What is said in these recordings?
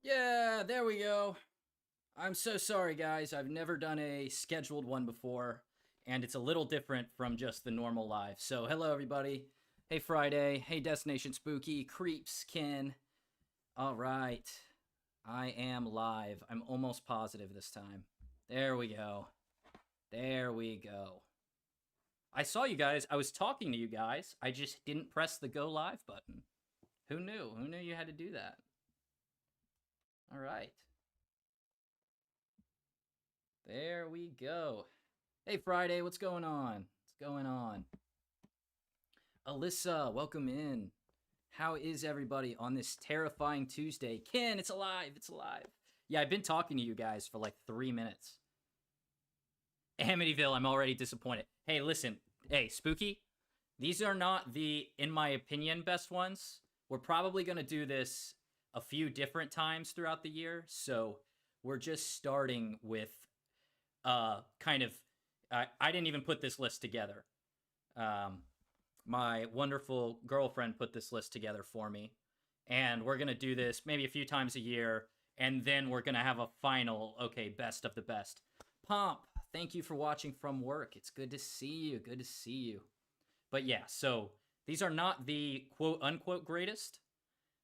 Yeah, there we go. I'm so sorry, guys. I've never done a scheduled one before, and it's a little different from just the normal live. So, hello, everybody. Hey, Friday. Hey, Destination Spooky. Creeps, Ken. All right. I am live. I'm almost positive this time. There we go. There we go. I saw you guys. I was talking to you guys. I just didn't press the go live button. Who knew? Who knew you had to do that? All right. There we go. Hey, Friday, what's going on? What's going on? Alyssa, welcome in. How is everybody on this terrifying Tuesday? Ken, it's alive. It's alive. Yeah, I've been talking to you guys for like 3 minutes. Amityville, I'm already disappointed. Hey, listen. Hey, Spooky, these are not the, in my opinion, best ones. We're probably going to do this a few different times throughout the year. So we're just starting with kind of I didn't even put this list together. Um, my wonderful girlfriend put this list together for me, and we're gonna do this maybe a few times a year, and then we're gonna have a final, okay, best of the best. Pomp, thank you for watching from work. It's good to see you. Good to see you. But yeah, so these are not the quote unquote greatest.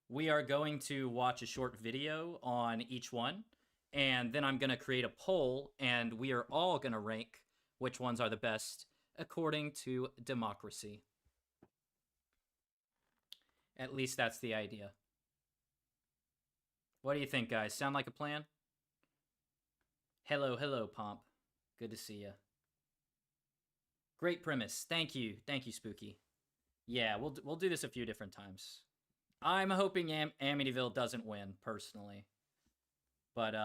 We are going to watch a short video on each one, and then I'm going to create a poll, and we are all going to rank which ones are the best according to democracy. At least that's the idea. What do you think, guys? Sound like a plan? Hello, hello, Pomp. Good to see you. Great premise. Thank you. Thank you, Spooky. Yeah, we'll do this a few different times. I'm hoping Amityville doesn't win, personally. But,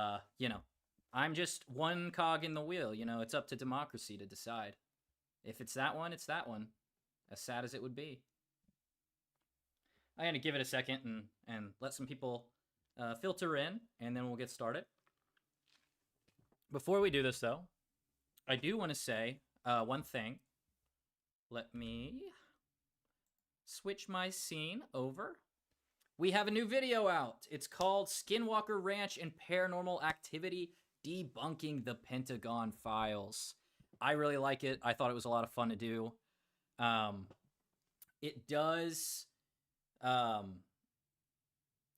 I'm just one cog in the wheel. It's up to democracy to decide. If it's that one, it's that one. As sad as it would be. I'm going to give it a second and let some people filter in, and then we'll get started. Before we do this, though, I do want to say one thing. Let me switch my scene over. We have a new video out. It's called Skinwalkr Ranch and Paranormal Activity Debunking the Pentagon Files. I really like it. I thought it was a lot of fun to do. It does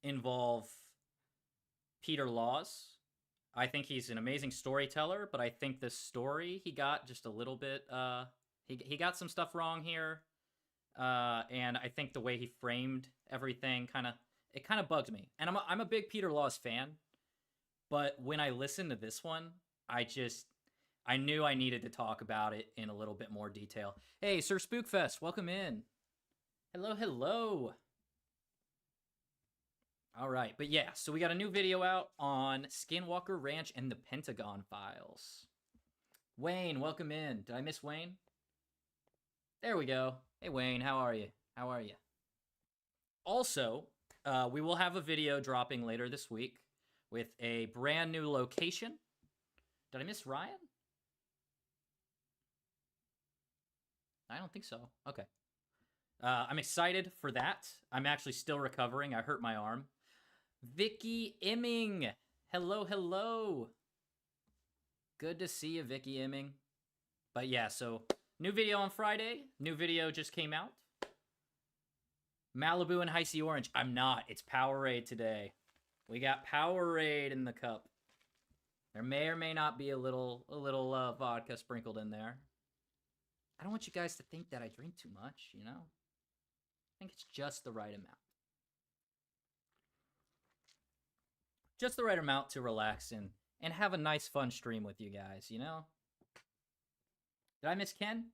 involve Peter Laws. I think he's an amazing storyteller, but I think the story he got just a little bit, he got some stuff wrong here. And I think the way he framed everything kind of bugged me. And I'm a big Peter Laws fan, but when I listened to this one, I knew I needed to talk about it in a little bit more detail. Hey, Sir Spookfest, welcome in. Hello, hello. All right, but yeah, so we got a new video out on Skinwalkr Ranch and the Pentagon Files. Wayne, welcome in. Did I miss Wayne? There we go. Hey, Wayne, how are you? How are you? Also, we will have a video dropping later this week with a brand new location. Did I miss Ryan? I don't think so. Okay. I'm excited for that. I'm actually still recovering. I hurt my arm. Vicky Imming. Hello, hello. Good to see you, Vicky Imming. But yeah, so new video on Friday. New video just came out. Malibu and Icy Orange. I'm not. It's Powerade today. We got Powerade in the cup. There may or may not be a little vodka sprinkled in there. I don't want you guys to think that I drink too much, I think it's just the right amount. Just the right amount to relax and have a nice fun stream with you guys, Did I miss Ken?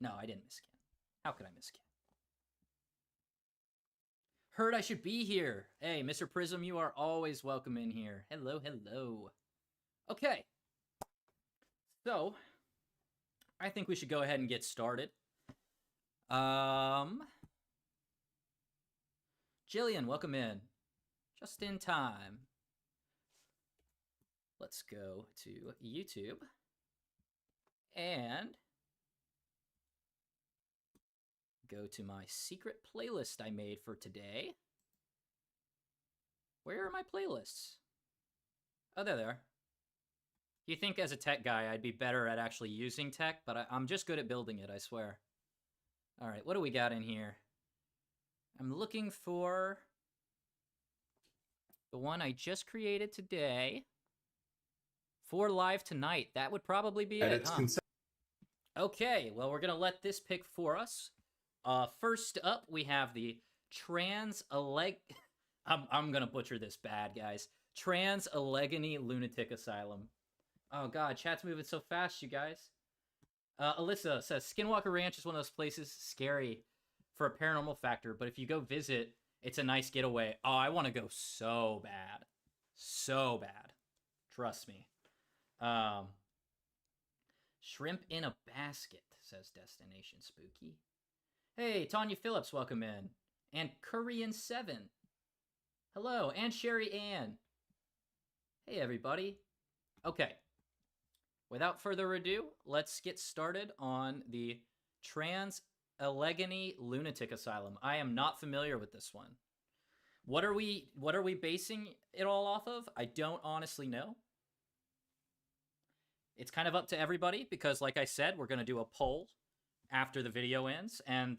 No, I didn't miss Ken. How could I miss Ken? Heard I should be here. Hey, Mr. Prism, you are always welcome in here. Hello, hello. Okay. So, I think we should go ahead and get started. Jillian, welcome in. Just in time. Let's go to YouTube and go to my secret playlist I made for today. Where are my playlists? Oh, there they are. You think as a tech guy I'd be better at actually using tech, but I'm just good at building it, I swear. All right, what do we got in here? I'm looking for the one I just created today. For live tonight. That would probably be it, huh? Okay, well, we're going to let this pick for us. First up, we have the I'm going to butcher this bad, guys. Trans-Allegheny Lunatic Asylum. Oh, God, chat's moving so fast, you guys. Alyssa says, Skinwalkr Ranch is one of those places scary for a paranormal factor, but if you go visit, it's a nice getaway. Oh, I want to go so bad. So bad. Trust me. Shrimp in a basket, says Destination Spooky. Hey, Tanya Phillips, welcome in. And Korean7. Hello, and Sherry Ann. Hey, everybody. Okay. Without further ado, let's get started on the Trans-Allegheny Lunatic Asylum. I am not familiar with this one. What are we basing it all off of? I don't honestly know. It's kind of up to everybody because, like I said, we're going to do a poll after the video ends and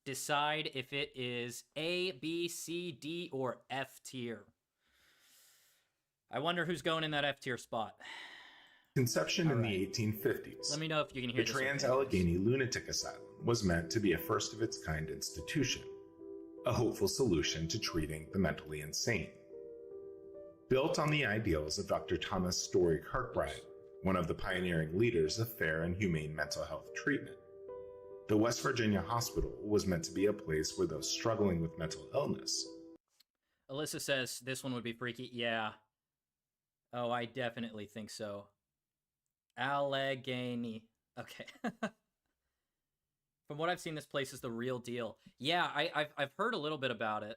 decide if it is A, B, C, D, or F tier. I wonder who's going in that F tier spot. Conception in the 1850s. Let me know if you can hear the Trans-Allegheny Lunatic Asylum was meant to be a first-of-its-kind institution, a hopeful solution to treating the mentally insane. Built on the ideals of Dr. Thomas Story Kirkbride, one of the pioneering leaders of fair and humane mental health treatment, the West Virginia Hospital was meant to be a place where those struggling with mental illness. Alyssa says this one would be freaky. Yeah. Oh, I definitely think so. Allegheny. Okay. From what I've seen, this place is the real deal. Yeah, I've heard a little bit about it.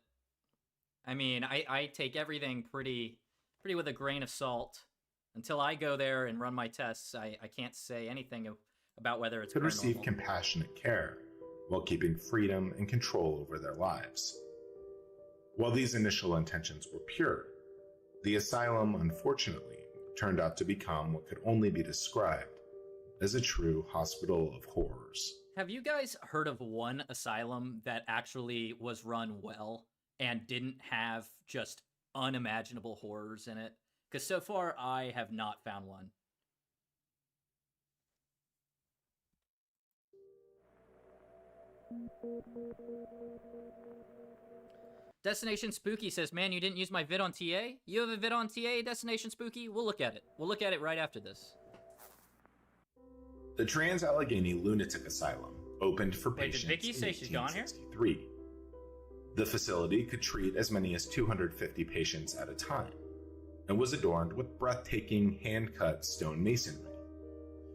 I mean, I take everything pretty with a grain of salt. Until I go there and run my tests, I can't say anything about whether it's could receive compassionate care while keeping freedom and control over their lives. While these initial intentions were pure, the asylum, unfortunately, turned out to become what could only be described as a true hospital of horrors. Have you guys heard of one asylum that actually was run well and didn't have just unimaginable horrors in it? Because so far, I have not found one. Destination Spooky says, man, you didn't use my vid on TA? You have a vid on TA, Destination Spooky? We'll look at it. We'll look at it right after this. The Trans-Allegheny Lunatic Asylum opened for patients did Vicky say she's gone here? 1863. The facility could treat as many as 250 patients at a time, and was adorned with breathtaking hand-cut stone masonry,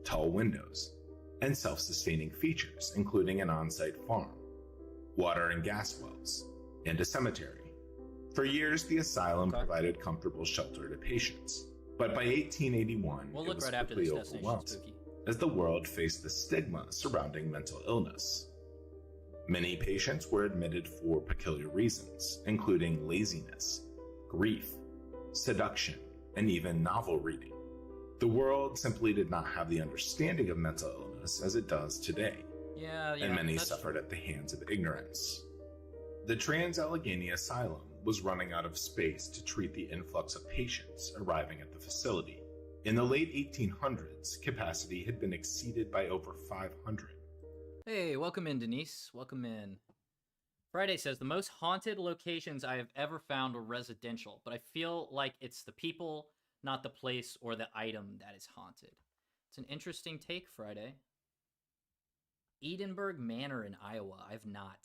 tall windows, and self-sustaining features, including an on-site farm, water and gas wells, and a cemetery. For years, the asylum provided comfortable shelter to patients, but by 1881, it was quickly overwhelmed as the world faced the stigma surrounding mental illness. Many patients were admitted for peculiar reasons, including laziness, grief, seduction, and even novel reading. The world simply did not have the understanding of mental illness as it does today, and many suffered at the hands of ignorance. The Trans-Allegheny Asylum was running out of space to treat the influx of patients arriving at the facility. In the late 1800s, capacity had been exceeded by over 500. Hey, welcome in, Denise. Welcome in. Friday says, the most haunted locations I have ever found were residential, but I feel like it's the people, not the place or the item that is haunted. It's an interesting take, Friday. Edinburgh Manor in Iowa. I have not.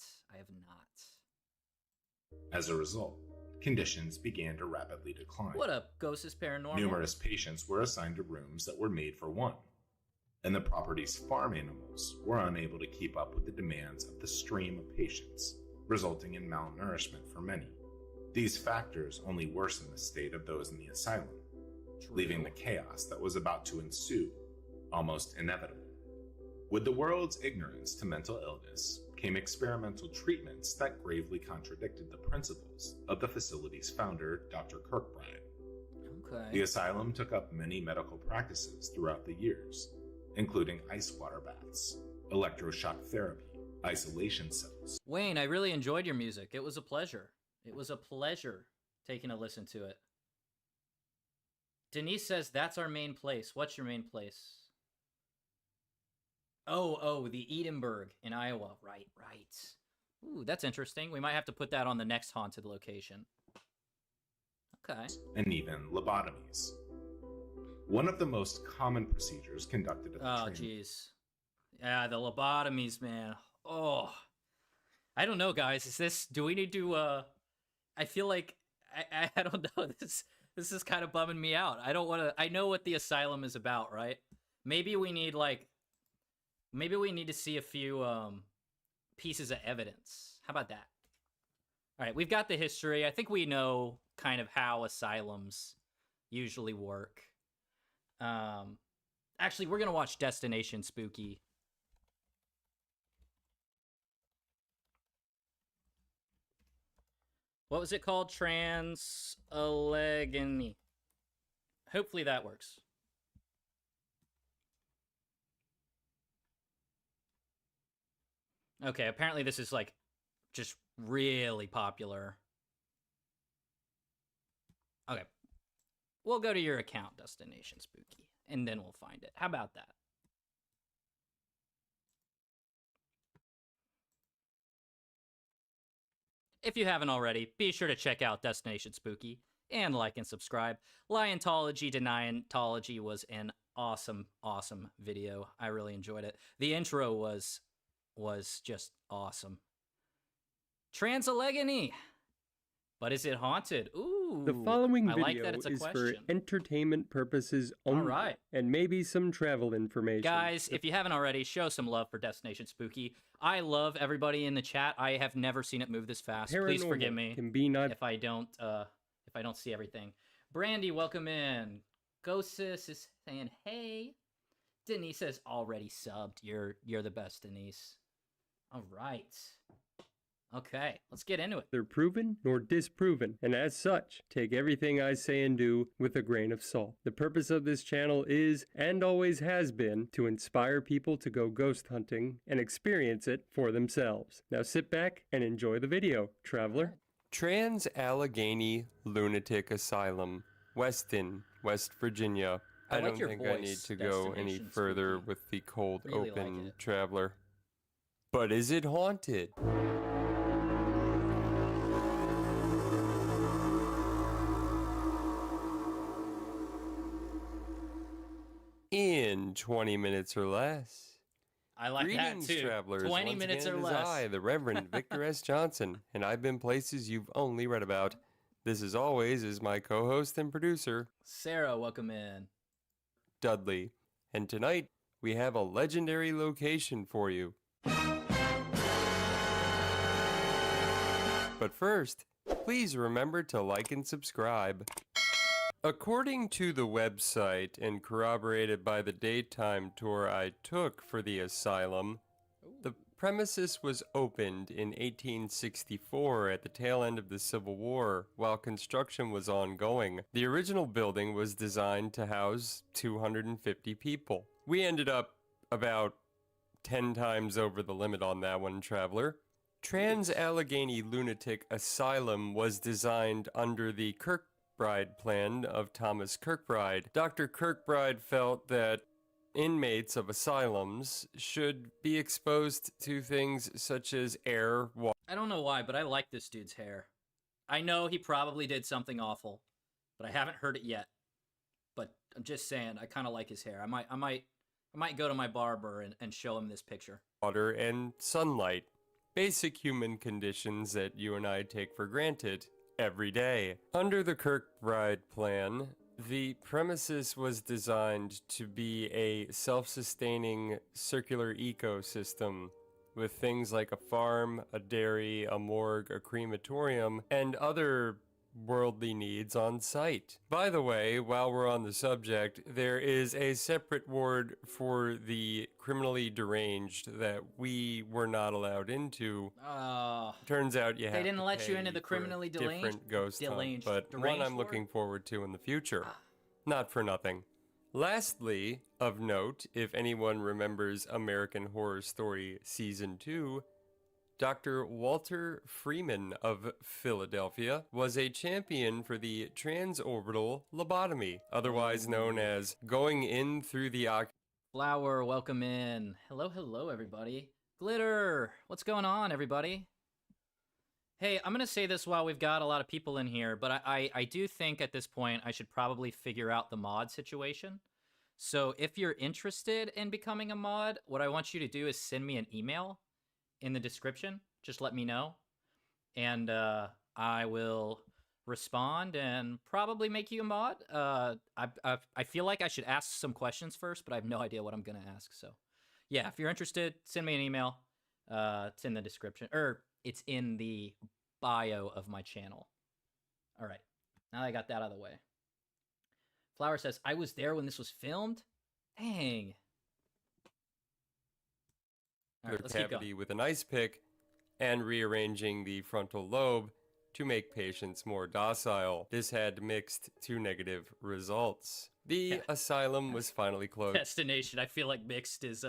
As a result, conditions began to rapidly decline. What up, Ghost is Paranormal? Numerous patients were assigned to rooms that were made for one, and the property's farm animals were unable to keep up with the demands of the stream of patients, resulting in malnourishment for many. These factors only worsened the state of those in the asylum, leaving the chaos that was about to ensue almost inevitable. With the world's ignorance to mental illness came experimental treatments that gravely contradicted the principles of the facility's founder, Dr. Kirkbride. Okay. The asylum took up many medical practices throughout the years, including ice water baths, electroshock therapy, isolation cells. Wayne, I really enjoyed your music. It was a pleasure. It was a pleasure taking a listen to it. Denise says, that's our main place. What's your main place? Oh, the Edinburgh in Iowa. Right. Ooh, that's interesting. We might have to put that on the next haunted location. Okay. And even lobotomies. One of the most common procedures conducted at the Oh, jeez. Yeah, the lobotomies, man. Oh. I don't know, guys. Do we need to, I feel like, I don't know. This is kind of bumming me out. I know what the asylum is about, right? Maybe we need to see a few pieces of evidence. How about that? All right, we've got the history. I think we know kind of how asylums usually work. Actually, we're going to watch Destination Spooky. What was it called? Trans-Allegheny. Hopefully that works. Okay, apparently this is, like, just really popular. Okay. We'll go to your account, Destination Spooky, and then we'll find it. How about that? If you haven't already, be sure to check out Destination Spooky and like and subscribe. Liontology Denientology was an awesome video. I really enjoyed it. The intro was just awesome. Trans-Allegheny. But is it haunted? Ooh. The following I video like that it's a is question. for entertainment purposes only. All right. And maybe some travel information. Guys, if you haven't already, show some love for Destination Spooky. I love everybody in the chat. I have never seen it move this fast. Please forgive me can be not if I don't see everything. Brandy, welcome in. Ghostis is saying hey. Denise has already subbed. You're the best, Denise. All right. Okay, let's get into it. They're proven nor disproven, and as such, take everything I say and do with a grain of salt. The purpose of this channel is, and always has been, to inspire people to go ghost hunting and experience it for themselves. Now sit back and enjoy the video, traveler. Trans-Allegheny Lunatic Asylum, Weston, West Virginia. I I like don't your think I need voice, to go any Destination further Spooky. with the cold Really open, like it. traveler. But is it haunted? In 20 minutes or less. I like Greetings, that too. travelers. 20 Once minutes again, or it is less. I, the Reverend Victor S. Johnson, and I've been places you've only read about. This, as always, is my co-host and producer, Sarah, welcome in. Dudley. And tonight, we have a legendary location for you. But first, please remember to like and subscribe. According to the website and corroborated by the daytime tour I took for the asylum, the premises was opened in 1864 at the tail end of the Civil War while construction was ongoing. The original building was designed to house 250 people. We ended up about 10 times over the limit on that one, traveler. Trans-Allegheny Lunatic Asylum was designed under the Kirkbride plan of Thomas Kirkbride. Dr. Kirkbride felt that inmates of asylums should be exposed to things such as air, water. I don't know why, but I like this dude's hair. I know he probably did something awful, but I haven't heard it yet. But I'm just saying, I kind of like his hair. I might go to my barber and show him this picture. Water and sunlight. Basic human conditions that you and I take for granted every day. Under the Kirkbride plan, the premises was designed to be a self-sustaining circular ecosystem with things like a farm, a dairy, a morgue, a crematorium, and other worldly needs on site. By the way, while we're on the subject, there is a separate ward for the criminally deranged that we were not allowed into. Turns out you have they didn't to let pay you into the for a criminally different ghost hunt, but one deranged I'm ward? looking forward to in the future. Not for nothing. Lastly, of note, if anyone remembers American Horror Story Season 2, Dr. Walter Freeman of Philadelphia was a champion for the transorbital lobotomy, otherwise known as going in through the Flower, welcome in. Hello, hello, everybody. Glitter, what's going on, everybody? Hey, I'm going to say this while we've got a lot of people in here, but I do think at this point I should probably figure out the mod situation. So if you're interested in becoming a mod, what I want you to do is send me an email in the description. Just let me know. And I will respond and probably make you a mod. I feel like I should ask some questions first, but I have no idea what I'm going to ask. So yeah, if you're interested, send me an email. It's in the description, or it's in the bio of my channel. All right, now that I got that out of the way. Flower says, I was there when this was filmed. Dang. All right, let's keep going. with an ice pick and rearranging the frontal lobe to make patients more docile. This had mixed to negative results. The asylum was finally closed. Destination. I feel like mixed is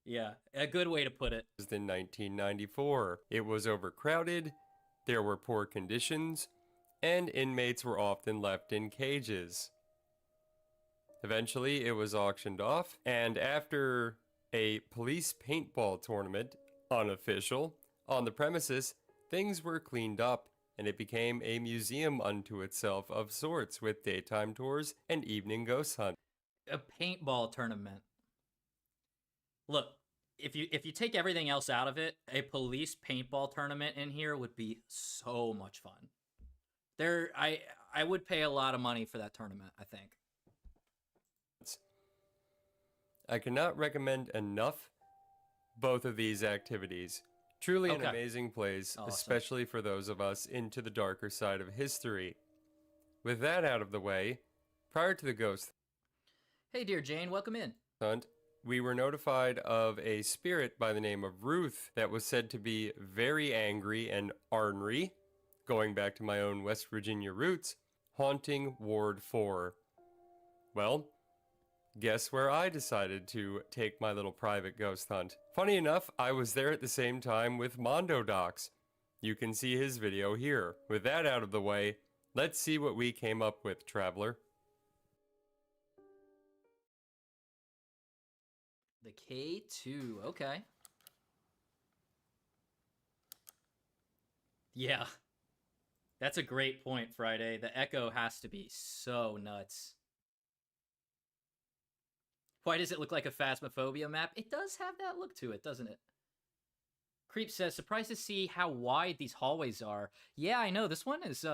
yeah, a good way to put it. In 1994. It was overcrowded, there were poor conditions, and inmates were often left in cages. Eventually, it was auctioned off, and after a police paintball tournament, unofficial, on the premises, things were cleaned up, and it became a museum unto itself of sorts with daytime tours and evening ghost hunts. A paintball tournament. Look, if you take everything else out of it, a police paintball tournament in here would be so much fun. I would pay a lot of money for that tournament, I think. I cannot recommend enough both of these activities. Truly an amazing place, especially for those of us into the darker side of history. With that out of the way, prior to the ghost Hey, dear Jane, welcome in. hunt, we were notified of a spirit by the name of Ruth that was said to be very angry and ornery, going back to my own West Virginia roots, haunting Ward 4. Well, guess where I decided to take my little private ghost hunt. Funny enough, I was there at the same time with Mondo Docs. You can see his video here. With that out of the way, let's see what we came up with, traveler. The K2, okay. Yeah. That's a great point, Friday. The Echo has to be so nuts. Why does it look like a Phasmophobia map? It does have that look to it, doesn't it? Creep says, surprised to see how wide these hallways are. Yeah, I know. This one is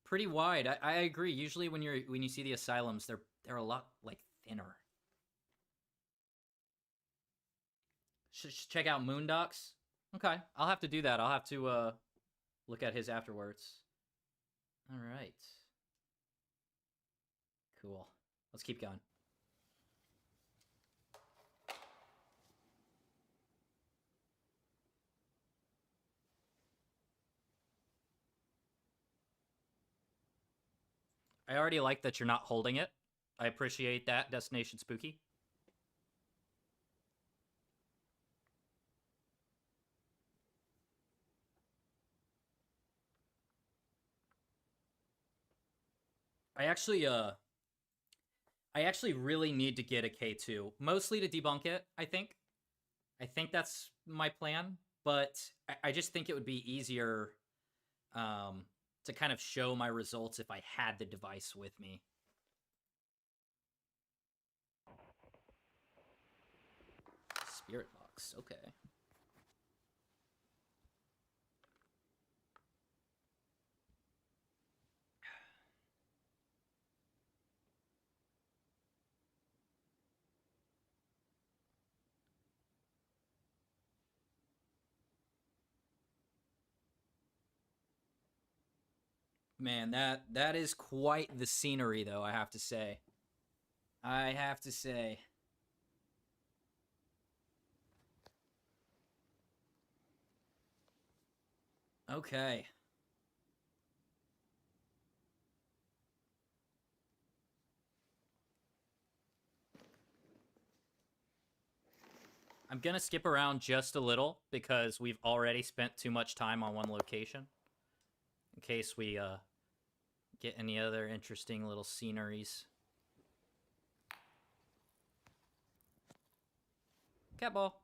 pretty wide. I agree. Usually when you see the asylums, they're a lot like thinner. Should check out Moondocs. Okay, I'll have to do that. I'll have to look at his afterwards. All right. Cool. Let's keep going. I already like that you're not holding it. I appreciate that, Destination Spooky. I actually really need to get a K2, mostly to debunk it, I think. I think that's my plan, but I just think it would be easier to kind of show my results if I had the device with me. Spirit box, okay. Man, that is quite the scenery, though, I have to say. I have to say. Okay. I'm gonna skip around just a little because we've already spent too much time on one location. In case we get any other interesting little sceneries. Cat ball.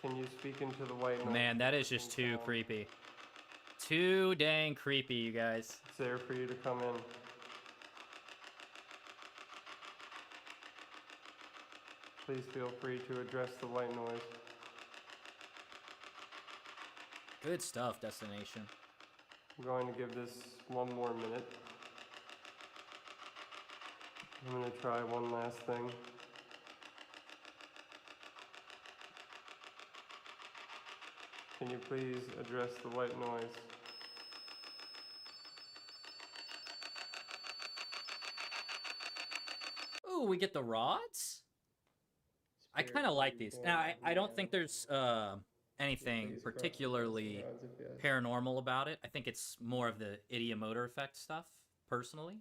Can you speak into the white noise? Man, that is just too creepy. Too dang creepy, you guys. It's there for you to come in. Please feel free to address the white noise. Good stuff, Destination. I'm going to give this 1 more minute. I'm going to try one last thing. Can you please address the white noise? Ooh, we get the rods? I kind of like these. Now, I don't think there's anything particularly paranormal about it. I think it's more of the idiomotor effect stuff, personally.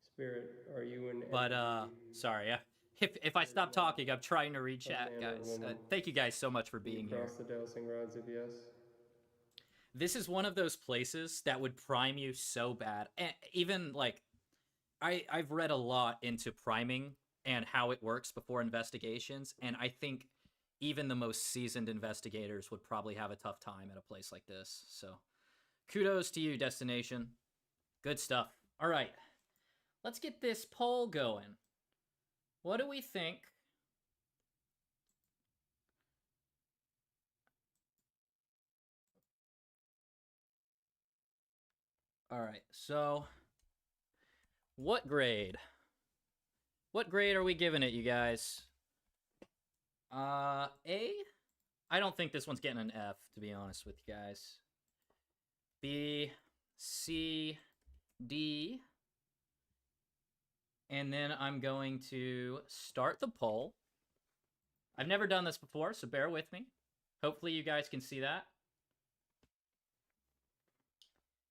Spirit, are you an But, sorry, if I stop talking, I'm trying to read chat, guys. Thank you guys so much for being here. Cross the dowsing rods if yes. This is one of those places that would prime you so bad. And even, like, I've read a lot into priming and how it works before investigations, and I think even the most seasoned investigators would probably have a tough time at a place like this. So, kudos to you, Destination. Good stuff. All right, let's get this poll going. What do we think? All right, so what grade? What grade are we giving it, you guys? A? I don't think this one's getting an F, to be honest with you guys. B, C, D. And then I'm going to start the poll. I've never done this before, so bear with me. Hopefully you guys can see that.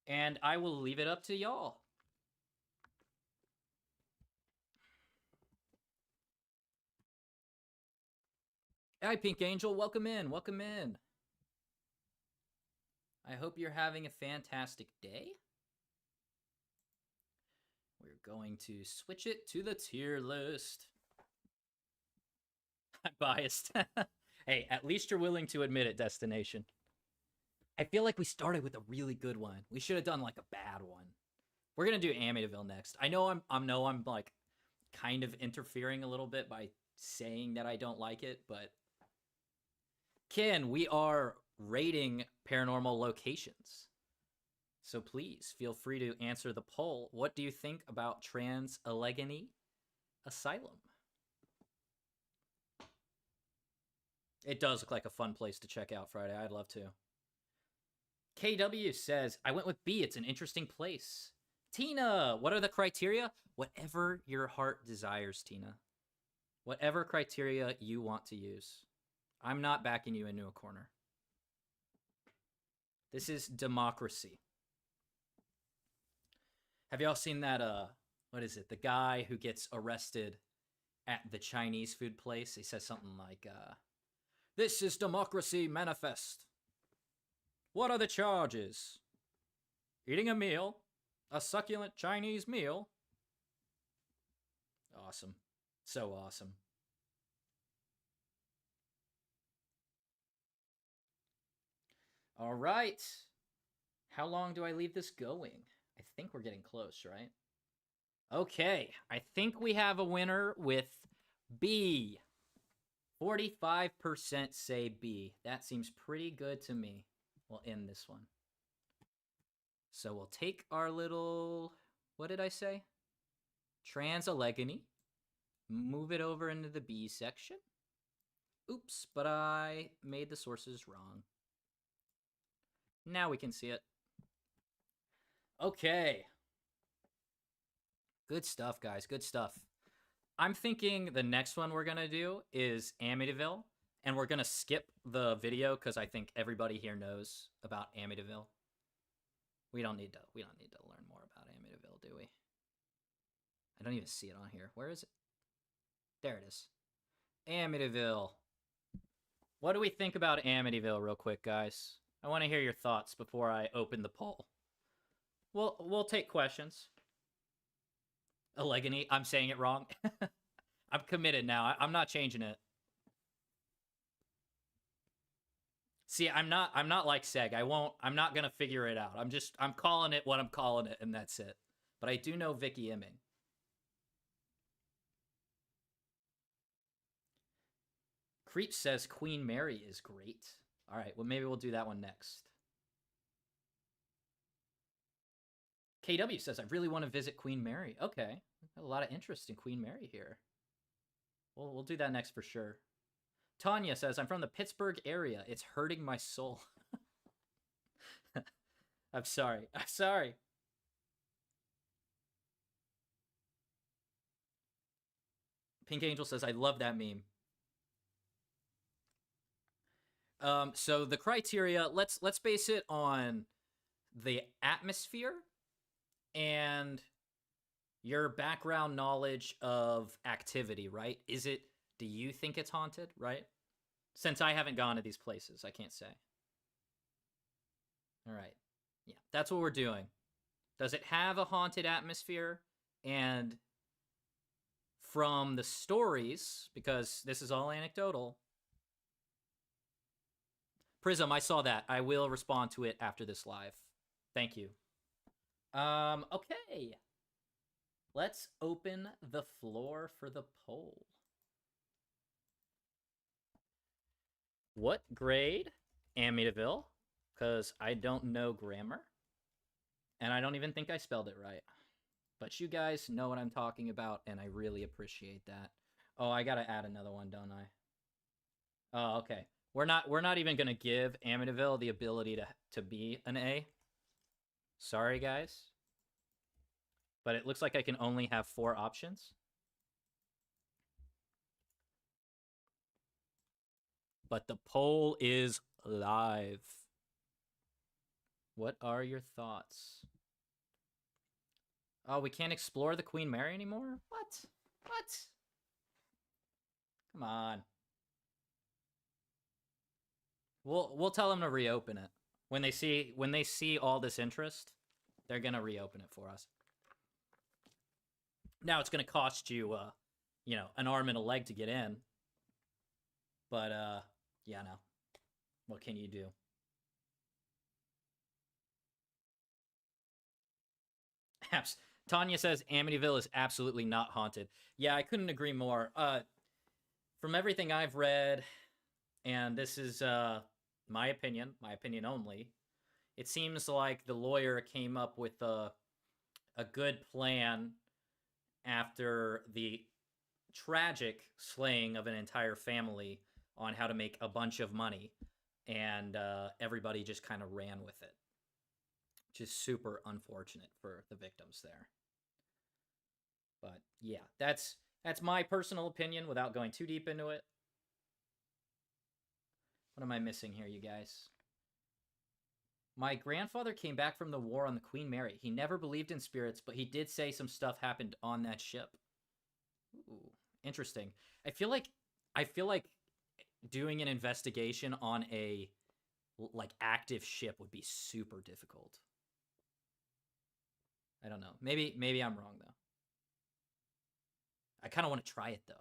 And I will leave it up to y'all. Hi, Pink Angel. Welcome in. Welcome in. I hope you're having a fantastic day. We're going to switch it to the tier list. I'm biased. Hey, at least you're willing to admit it, Destination. I feel like we started with a really good one. We should have done like a bad one. We're gonna do Amityville next. I know I'm like kind of interfering a little bit by saying that I don't like it, but Ken, we are rating paranormal locations. So please feel free to answer the poll. What do you think about Trans-Allegheny Asylum? It does look like a fun place to check out Friday. I'd love to. KW says, I went with B. It's an interesting place. Tina, what are the criteria? Whatever your heart desires, Tina. Whatever criteria you want to use. I'm not backing you into a corner. This is democracy. Have y'all seen that, what is it? The guy who gets arrested at the Chinese food place. He says something like, this is democracy manifest. What are the charges? Eating a meal, a succulent Chinese meal. Awesome. So awesome. All right. How long do I leave this going? I think we're getting close, right? Okay. I think we have a winner with B. 45% say B. That seems pretty good to me. We'll end this one. So we'll take our little, what did I say? Trans-Allegheny. move it over into the B section. Oops, but I made the sources wrong. Now we can see it. Okay. Good stuff, guys. Good stuff. I'm thinking the next one we're going to do is Amityville, and we're going to skip the video because I think everybody here knows about Amityville. We don't need to learn more about Amityville, do we? I don't even see it on here. Where is it? There it is. Amityville. What do we think about Amityville real quick, guys? I want to hear your thoughts before I open the poll. We'll take questions. Allegheny, I'm saying it wrong. I'm committed now. I'm not changing it. See, I'm not like Seg. I'm not gonna figure it out. I'm calling it what I'm calling it, and that's it. But I do know Vicky Imming. Creep says Queen Mary is great. All right, well, maybe we'll do that one next. KW says, I really want to visit Queen Mary. Okay, got a lot of interest in Queen Mary here. We'll do that next for sure. Tanya says, I'm from the Pittsburgh area. It's hurting my soul. I'm sorry. I'm sorry. Pink Angel says, I love that meme. So the criteria, let's base it on the atmosphere and your background knowledge of activity, right? Do you think it's haunted, right? Since I haven't gone to these places, I can't say. All right. Yeah, that's what we're doing. Does it have a haunted atmosphere? And from the stories, because this is all anecdotal. Prism, I saw that. I will respond to it after this live. Thank you. Okay. Let's open the floor for the poll. What grade? Amityville, because I don't know grammar. And I don't even think I spelled it right. But you guys know what I'm talking about, and I really appreciate that. Oh, I gotta add another one, don't I? Oh, okay. We're not even gonna give Amityville the ability to be an A. Sorry, guys. But it looks like I can only have 4 options. But the poll is live. What are your thoughts? Oh, we can't explore the Queen Mary anymore? What? What? Come on. We'll tell them to reopen it. When they see all this interest, they're gonna reopen it for us. Now it's gonna cost you an arm and a leg to get in. But yeah, no. What can you do? Tanya says Amityville is absolutely not haunted. Yeah, I couldn't agree more. From everything I've read, and this is my opinion only, it seems like the lawyer came up with a good plan after the tragic slaying of an entire family on how to make a bunch of money, and everybody just kind of ran with it, which is super unfortunate for the victims there. But yeah, that's my personal opinion without going too deep into it. What am I missing here, you guys? My grandfather came back from the war on the Queen Mary. He never believed in spirits, but he did say some stuff happened on that ship. Ooh, interesting. I feel like doing an investigation on a active ship would be super difficult. I don't know. Maybe I'm wrong though. I kind of want to try it though,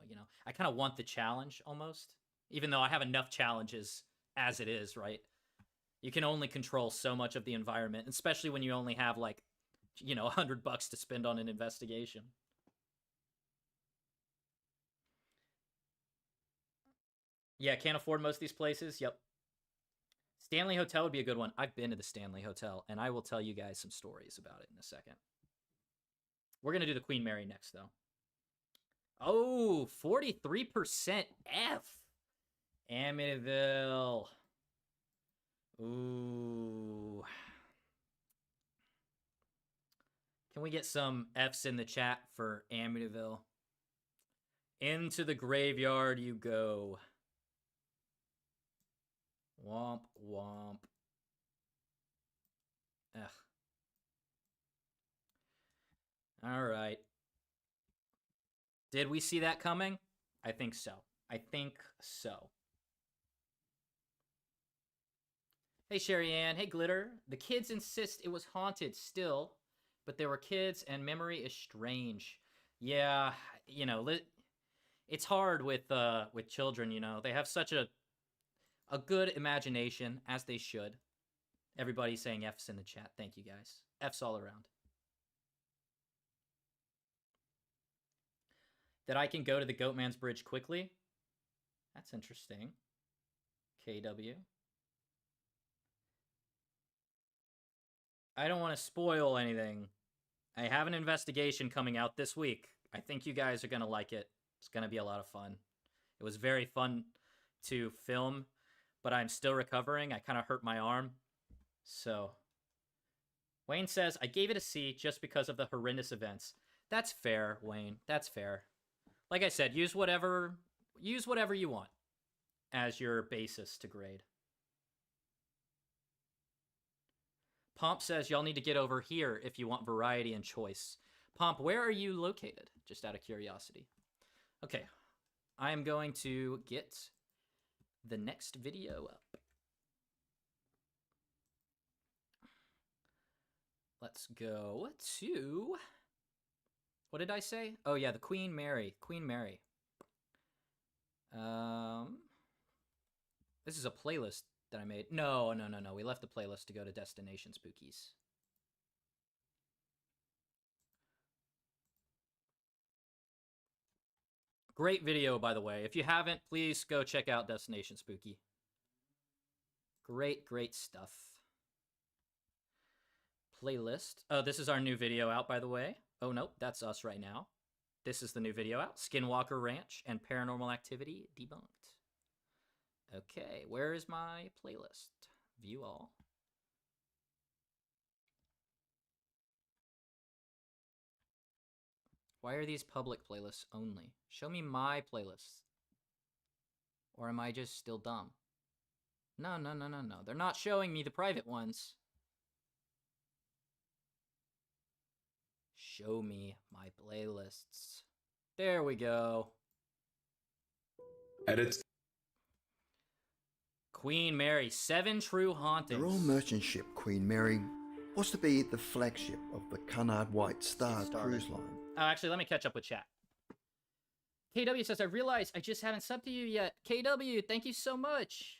I kind of want the challenge almost, even though I have enough challenges as it is, right? You can only control so much of the environment, especially when you only have $100 to spend on an investigation. Yeah, can't afford most of these places. Yep. Stanley Hotel would be a good one. I've been to the Stanley Hotel, and I will tell you guys some stories about it in a second. We're going to do the Queen Mary next, though. Oh, 43% F. Amityville. Ooh. Can we get some Fs in the chat for Amityville? Into the graveyard you go. Womp womp. Ugh. All right. Did we see that coming? I think so. I think so. Hey, Sherry Ann. Hey, Glitter. The kids insist it was haunted still, but there were kids and memory is strange. Yeah, you know, it's hard with children, you know. They have such a good imagination, as they should. Everybody's saying F's in the chat. Thank you, guys. F's all around. That I can go to the Goatman's Bridge quickly? That's interesting. KW. I don't want to spoil anything. I have an investigation coming out this week. I think you guys are going to like it. It's going to be a lot of fun. It was very fun to film, but I'm still recovering. I kind of hurt my arm. So, Wayne says, I gave it a C just because of the horrendous events. That's fair, Wayne. That's fair. Like I said, use whatever you want as your basis to grade. Pomp says, y'all need to get over here if you want variety and choice. Pomp, where are you located? Just out of curiosity. Okay, I am going to get the next video up. Let's go to... What did I say? Oh, yeah, the Queen Mary. Queen Mary. This is a playlist that I made. No. We left the playlist to go to Destination Spookies. Great video, by the way. If you haven't, please go check out Destination Spooky. Great stuff. Playlist. Oh, this is our new video out, by the way. Oh, nope, that's us right now. This is the new video out. Skinwalkr Ranch and Paranormal Activity Debunked. Okay, where is my playlist? View all. Why are these public playlists only? Show me my playlists. Or am I just still dumb? No. They're not showing me the private ones. Show me my playlists. There we go. Edits. Queen Mary, 7 True Hauntings. The Royal Merchant Ship Queen Mary was to be the flagship of the Cunard White Star cruise line. Oh, actually, let me catch up with chat. KW says, I realize I just haven't subbed to you yet. KW, thank you so much.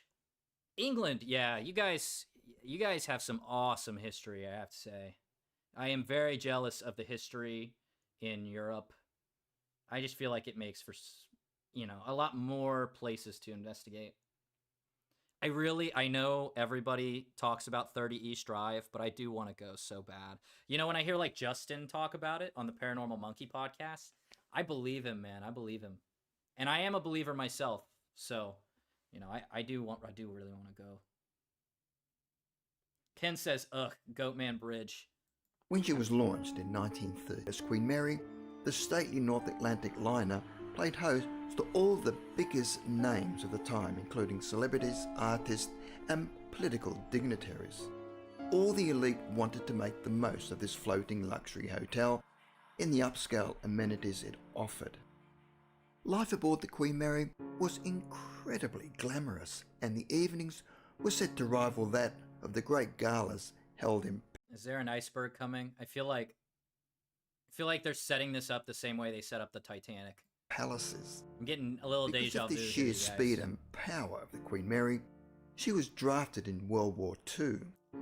England, yeah, you guys have some awesome history, I have to say. I am very jealous of the history in Europe. I just feel like it makes for, you know, a lot more places to investigate. I know everybody talks about 30 East Drive, but I do want to go so bad. You know, when I hear like Justin talk about it on the Paranormal Monkey podcast, I believe him, man. I believe him. And I am a believer myself. So, you know, I do really want to go. Ken says, ugh, Goatman Bridge. When she was launched in 1930 as Queen Mary, the stately North Atlantic liner played host to all the biggest names of the time, including celebrities, artists, and political dignitaries. All the elite wanted to make the most of this floating luxury hotel in the upscale amenities it offered. Life aboard the Queen Mary was incredibly glamorous, and the evenings were set to rival that of the great galas held in... Is there an iceberg coming? I feel like they're setting this up the same way they set up the Titanic. Palaces. I'm getting a little deja vu. Because of the sheer speed and power of the Queen Mary, she was drafted in World War II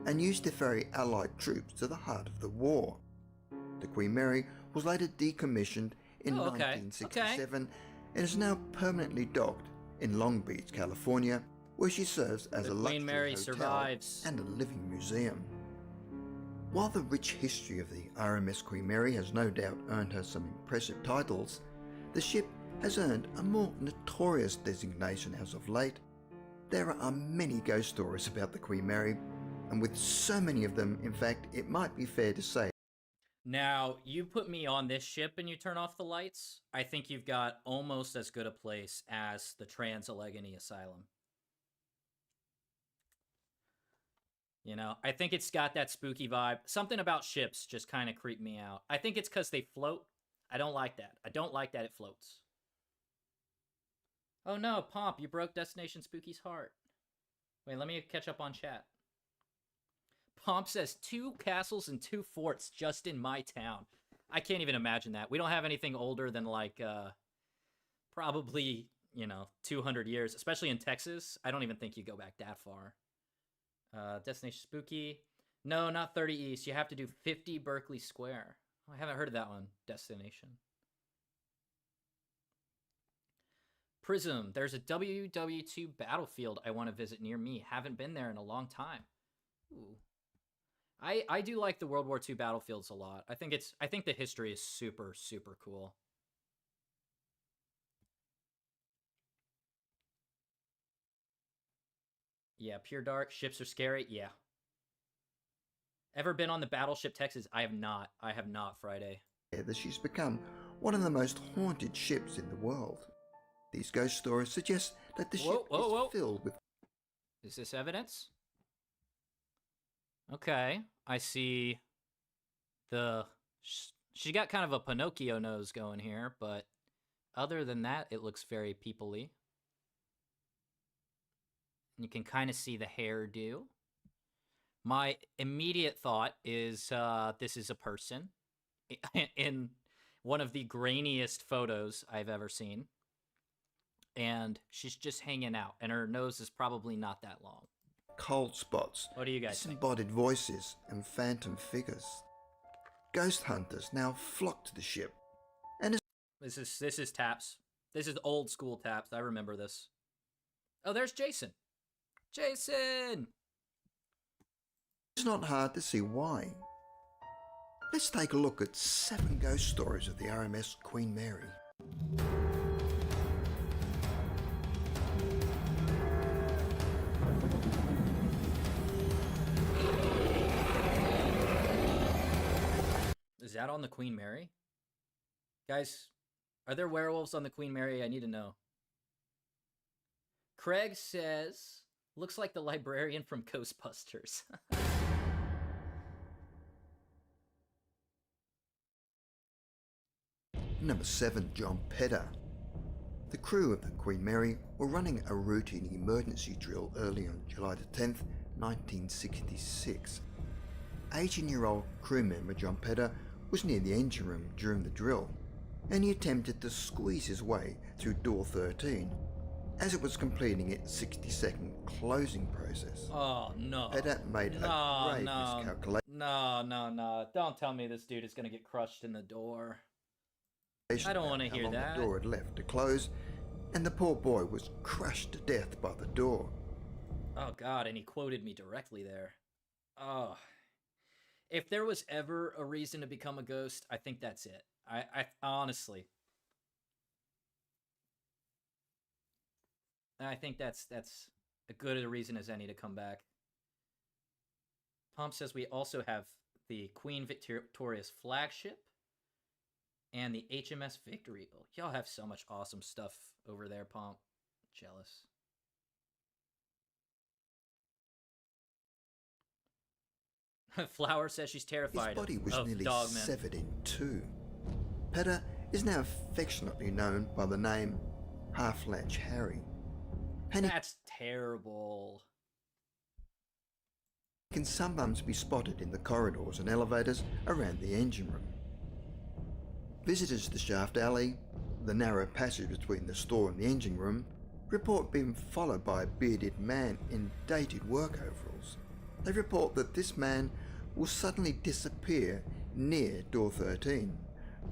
and used to ferry Allied troops to the heart of the war. The Queen Mary was later decommissioned in 1967 and is now permanently docked in Long Beach, California, where she serves as a luxury Queen Mary hotel survives. and a living museum. While the rich history of the RMS Queen Mary has no doubt earned her some impressive titles, The ship has earned a more notorious designation as of late. There are many ghost stories about the Queen Mary, and with so many of them, in fact, it might be fair to say Now, you put me on this ship and you turn off the lights, I think you've got almost as good a place as the Trans-Allegheny Asylum. You know, I think it's got that spooky vibe. Something about ships just kind of creeped me out. I think it's because they float. I don't like that. I don't like that it floats. Oh no, Pomp, you broke Destination Spooky's heart. Wait, let me catch up on chat. Pomp says 2 castles and 2 forts just in my town. I can't even imagine that. We don't have anything older than like, probably, 200 years, especially in Texas. I don't even think you go back that far. Destination Spooky. No, not 30 East. You have to do 50 Berkeley Square. I haven't heard of that one. Destination. Prism. There's a WW2 battlefield I want to visit near me. Haven't been there in a long time. Ooh. I do like the World War II battlefields a lot. I think the history is super, super cool. Yeah, Pure Dark. Ships are scary. Yeah. Ever been on the Battleship Texas? I have not. I have not, Friday. that she's become one of the most haunted ships in the world. These ghost stories suggest that the ship is filled with... Is this evidence? Okay, I see she got kind of a Pinocchio nose going here, but other than that, it looks very people-y. You can kind of see the hairdo. My immediate thought is this is a person in one of the grainiest photos I've ever seen. And she's just hanging out, and her nose is probably not that long. Cold spots, what do you guys think? disembodied voices, and phantom figures. Ghost hunters now flock to the ship. And this is Taps. This is old school Taps. I remember this. Oh, there's Jason. Jason! It's not hard to see why. Let's take a look at 7 ghost stories of the RMS Queen Mary. Is that on the Queen Mary? Guys, are there werewolves on the Queen Mary? I need to know. Craig says, looks like the librarian from Ghostbusters. Number 7, John Pedder. The crew of the Queen Mary were running a routine emergency drill early on July the 10th, 1966. 18-year-old crew member John Pedder was near the engine room during the drill, and he attempted to squeeze his way through door 13 as it was completing its 60-second closing process. Oh, no. Pedder made a grave miscalculation. No. Don't tell me this dude is going to get crushed in the door. I don't want to hear that. The door had left to close, and the poor boy was crushed to death by the door. Oh, God, and he quoted me directly there. Oh. If there was ever a reason to become a ghost, I think that's it. I honestly, I think that's as good a reason as any to come back. Pomp says we also have the Queen Victoria's flagship and the HMS Victory. Oh, y'all have so much awesome stuff over there, Pomp. Jealous. Flower says she's terrified. His body was of nearly Dogman. severed in two. Pedder is now affectionately known by the name Half-Latch Harry. And That's terrible. he can sometimes be spotted in the corridors and elevators around the engine room. Visitors to Shaft Alley, the narrow passage between the store and the engine room, report being followed by a bearded man in dated work overalls. They report that this man will suddenly disappear near door 13,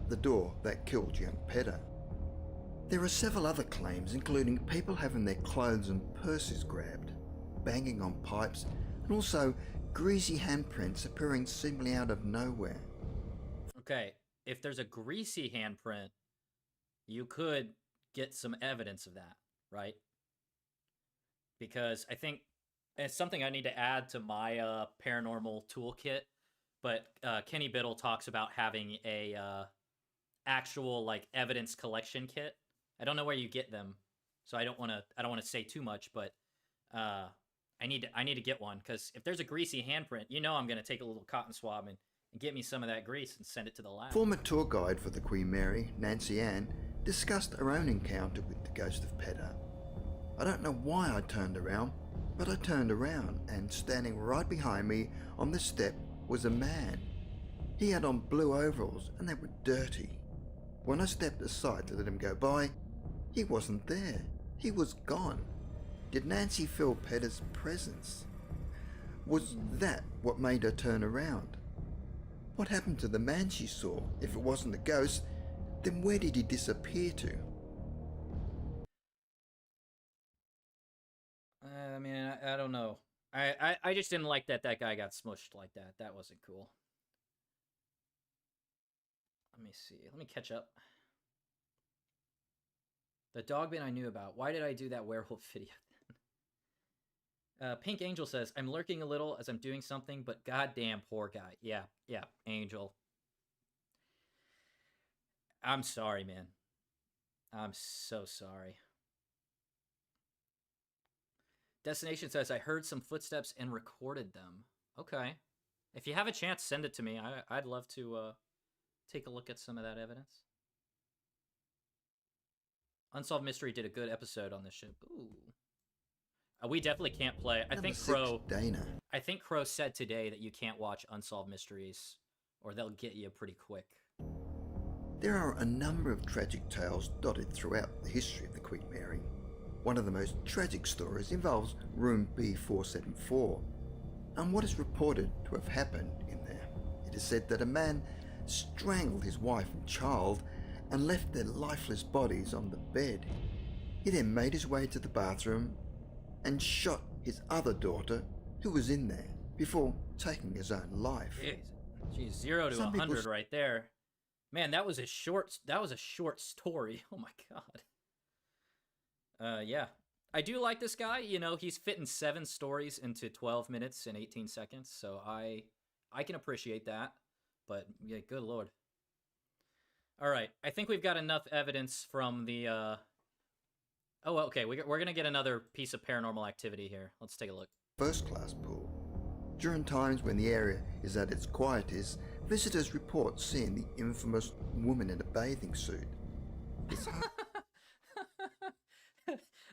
the door that killed young Pedder. There are several other claims, including people having their clothes and purses grabbed, banging on pipes, and also greasy handprints appearing seemingly out of nowhere. Okay, if there's a greasy handprint, you could get some evidence of that, right? Because I think it's something I need to add to my paranormal toolkit. But Kenny Biddle talks about having a actual like evidence collection kit. I don't know where you get them, so I don't want to say too much, but I need to get one, because if there's a greasy handprint, you know I'm gonna take a little cotton swab and get me some of that grease and send it to the lab. Former tour guide for the Queen Mary, Nancy Ann, discussed her own encounter with the ghost of Pedder. I don't know why I turned around, but I turned around, and standing right behind me on the step was a man. He had on blue overalls and they were dirty. When I stepped aside to let him go by, he wasn't there. He was gone. Did Nancy feel Pedder's presence? Was that what made her turn around? What happened to the man she saw? If it wasn't a ghost, then where did he disappear to? I mean, I don't know. I just didn't like that guy got smushed like that. That wasn't cool. Let me see. Let me catch up. The dog bin I knew about. Why did I do that werewolf video then? Pink Angel says, I'm lurking a little as I'm doing something, but goddamn poor guy. Yeah, Angel. I'm sorry, man. I'm so sorry. Destination says, I heard some footsteps and recorded them. Okay. If you have a chance, send it to me. I'd love to take a look at some of that evidence. Unsolved Mystery did a good episode on this ship. Ooh. We definitely can't play. I think Crow said today that you can't watch Unsolved Mysteries, or they'll get you pretty quick. There are a number of tragic tales dotted throughout the history of the Queen Mary. One of the most tragic stories involves room B474 and what is reported to have happened in there. It is said that a man strangled his wife and child and left their lifeless bodies on the bed. He then made his way to the bathroom and shot his other daughter, who was in there, before taking his own life. Jeez, 0 to 100 right there. Man, that was a short story. Oh my god. Yeah. I do like this guy. You know, he's fitting 7 stories into 12 minutes and 18 seconds, so I can appreciate that. But yeah, good lord. All right, I think we've got enough evidence from the Oh, okay, we're going to get another piece of paranormal activity here. Let's take a look. First class pool. During times when the area is at its quietest, visitors report seeing the infamous woman in a bathing suit.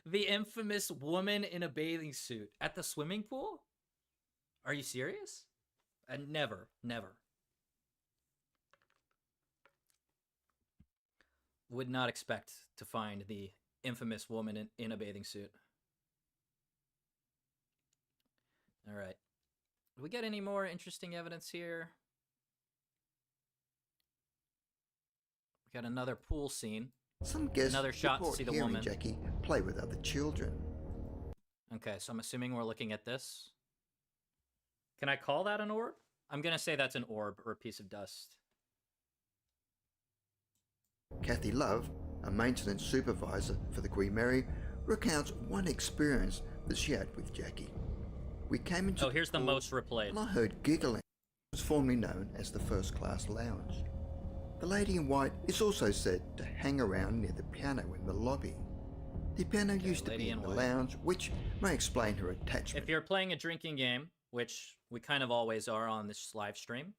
The infamous woman in a bathing suit at the swimming pool? Are you serious? Never. Would not expect to find the infamous woman in a bathing suit. All right. Do we get any more interesting evidence here? We got another pool scene. Some guests another shot to see the woman. Jackie play with other children. Okay, so I'm assuming we're looking at this. Can I call that an orb? I'm going to say that's an orb or a piece of dust. Kathy Love, a maintenance supervisor for the Queen Mary, recounts one experience that she had with Jackie. We came into here's the most replayed. And I heard giggling. It was formerly known as the First Class Lounge. The lady in white is also said to hang around near the piano in the lobby. The piano used to be in the lounge, which may explain her attachment. If you're playing a drinking game, which we kind of always are on this live stream,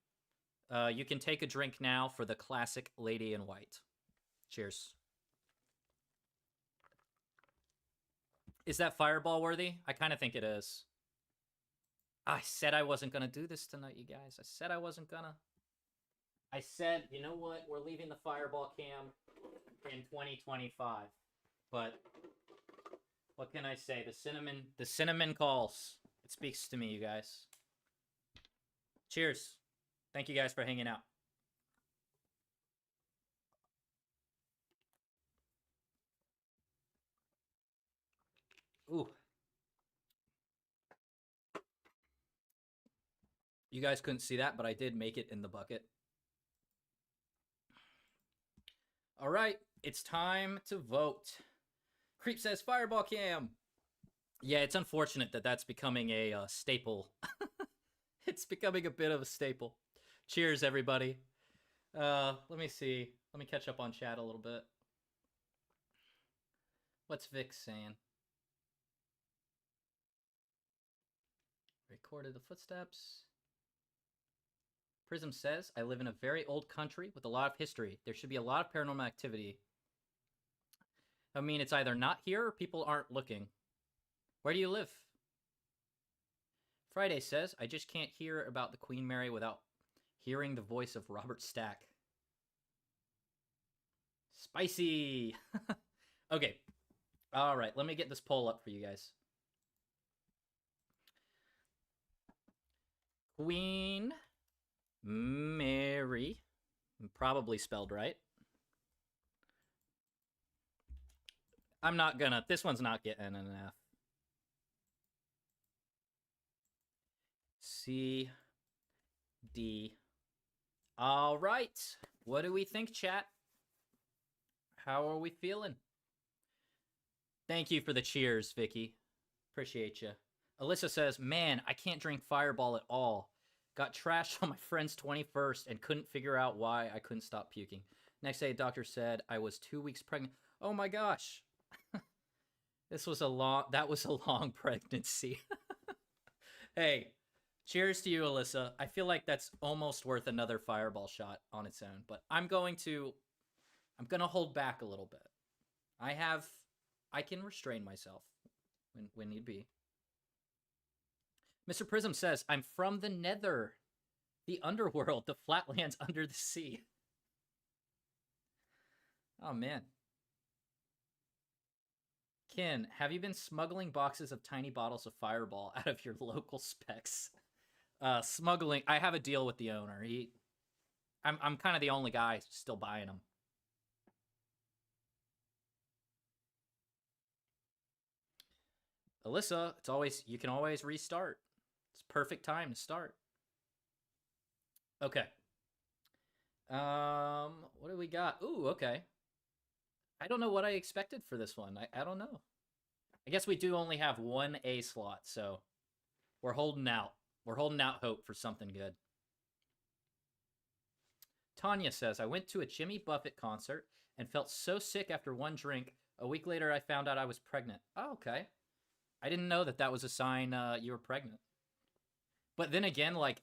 you can take a drink now for the classic Lady in White. Cheers. Is that fireball worthy? I kind of think it is. I said I wasn't going to do this tonight, you guys. I said I wasn't going to. I said, you know what? We're leaving the fireball cam in 2025. But what can I say? The cinnamon calls. It speaks to me, you guys. Cheers. Thank you guys for hanging out. Ooh. You guys couldn't see that, but I did make it in the bucket. All right. It's time to vote. Creep says Fireball Cam. Yeah, it's unfortunate that that's becoming a staple. It's becoming a bit of a staple. Cheers, everybody. Let me see. Let me catch up on chat a little bit. What's Vic saying? Recorded the footsteps. Prism says, I live in a very old country with a lot of history. There should be a lot of paranormal activity. I mean, it's either not here or people aren't looking. Where do you live? Friday says, I just can't hear about the Queen Mary without hearing the voice of Robert Stack. Spicy! Okay. All right, let me get this poll up for you guys. Queen Mary, probably spelled right. I'm not gonna, this one's not getting an F. C, D. All right, what do we think, chat? How are we feeling? Thank you for the cheers, Vicky. Appreciate you. Alyssa says, man, I can't drink Fireball at all. Got trashed on my friend's 21st and couldn't figure out why I couldn't stop puking. Next day, doctor said I was 2 weeks pregnant. Oh my gosh. That was a long pregnancy. Hey, cheers to you, Alyssa. I feel like that's almost worth another Fireball shot on its own, but I'm gonna hold back a little bit. I can restrain myself when need be. Mr. Prism says, I'm from the nether, the underworld, the flatlands under the sea. Oh, man. Ken, have you been smuggling boxes of tiny bottles of Fireball out of your local specs? Smuggling, I have a deal with the owner. I'm kind of the only guy still buying them. Alyssa, you can always restart. It's perfect time to start. Okay. What do we got? Ooh, okay. I don't know what I expected for this one. I don't know. I guess we do only have one A slot, so we're holding out. We're holding out hope for something good. Tanya says, I went to a Jimmy Buffett concert and felt so sick after one drink. A week later, I found out I was pregnant. Oh, okay. I didn't know that was a sign you were pregnant. But then again, like,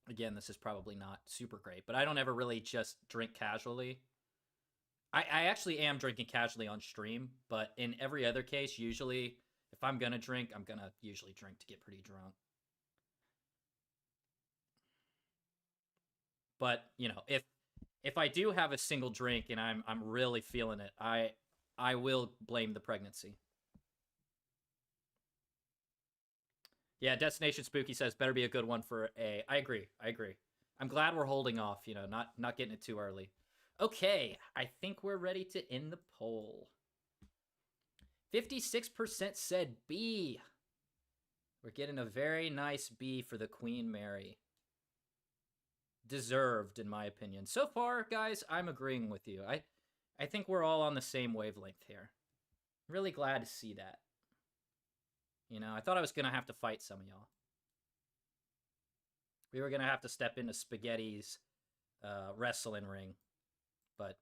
again, this is probably not super great, but I don't ever really just drink casually. I actually am drinking casually on stream, but in every other case, usually, if I'm gonna drink, I'm gonna usually drink to get pretty drunk. But, you know, if I do have a single drink and I'm really feeling it, I will blame the pregnancy. Yeah, Destination Spooky says better be a good one for A. I agree. I'm glad we're holding off, you know, not getting it too early. Okay, I think we're ready to end the poll. 56% said B. We're getting a very nice B for the Queen Mary. Deserved, in my opinion. So far, guys, I'm agreeing with you. I think we're all on the same wavelength here. Really glad to see that. You know, I thought I was going to have to fight some of y'all. We were going to have to step into Spaghetti's wrestling ring. But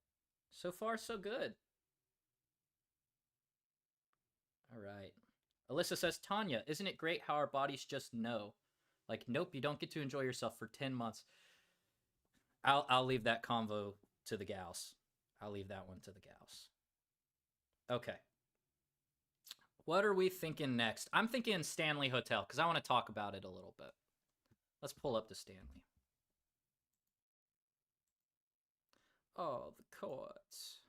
so far, so good. All right. Alyssa says, Tanya, isn't it great how our bodies just know? Like, nope, you don't get to enjoy yourself for 10 months. I'll leave that convo to the gals. I'll leave that one to the gals. Okay. What are we thinking next? I'm thinking Stanley Hotel, because I want to talk about it a little bit. Let's pull up the Stanley. Oh, the courts.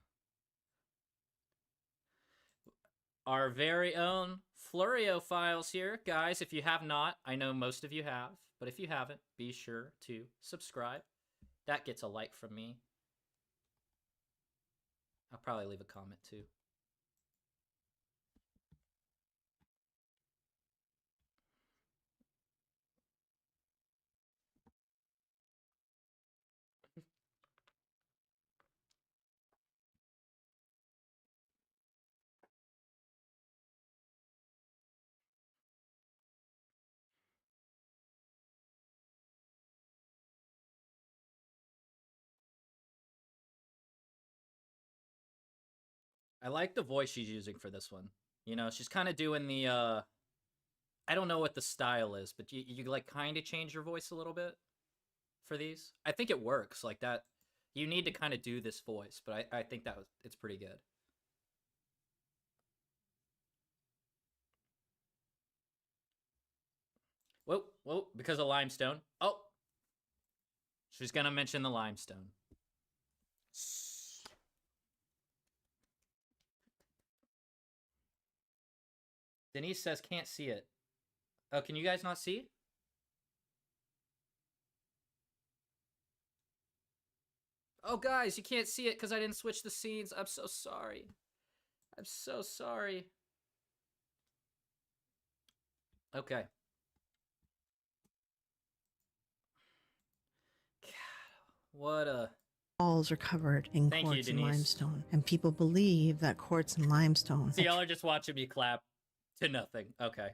Our very own Florio Files here. Guys, if you have not, I know most of you have, but if you haven't, be sure to subscribe. That gets a like from me. I'll probably leave a comment too. I like the voice she's using for this one. You know, she's kind of doing the, I don't know what the style is, but you like kind of change your voice a little bit for these. I think it works like that. You need to kind of do this voice, but I think it's pretty good. Whoa, because of limestone. Oh, she's gonna mention the limestone. Denise says can't see it. Oh, can you guys not see? Oh, guys, you can't see it because I didn't switch the scenes. I'm so sorry. I'm so sorry. Okay. God, what a... Walls are covered in Thank you, quartz and Denise. limestone, and people believe that quartz and limestone So y'all are just watching me clap to nothing. Okay.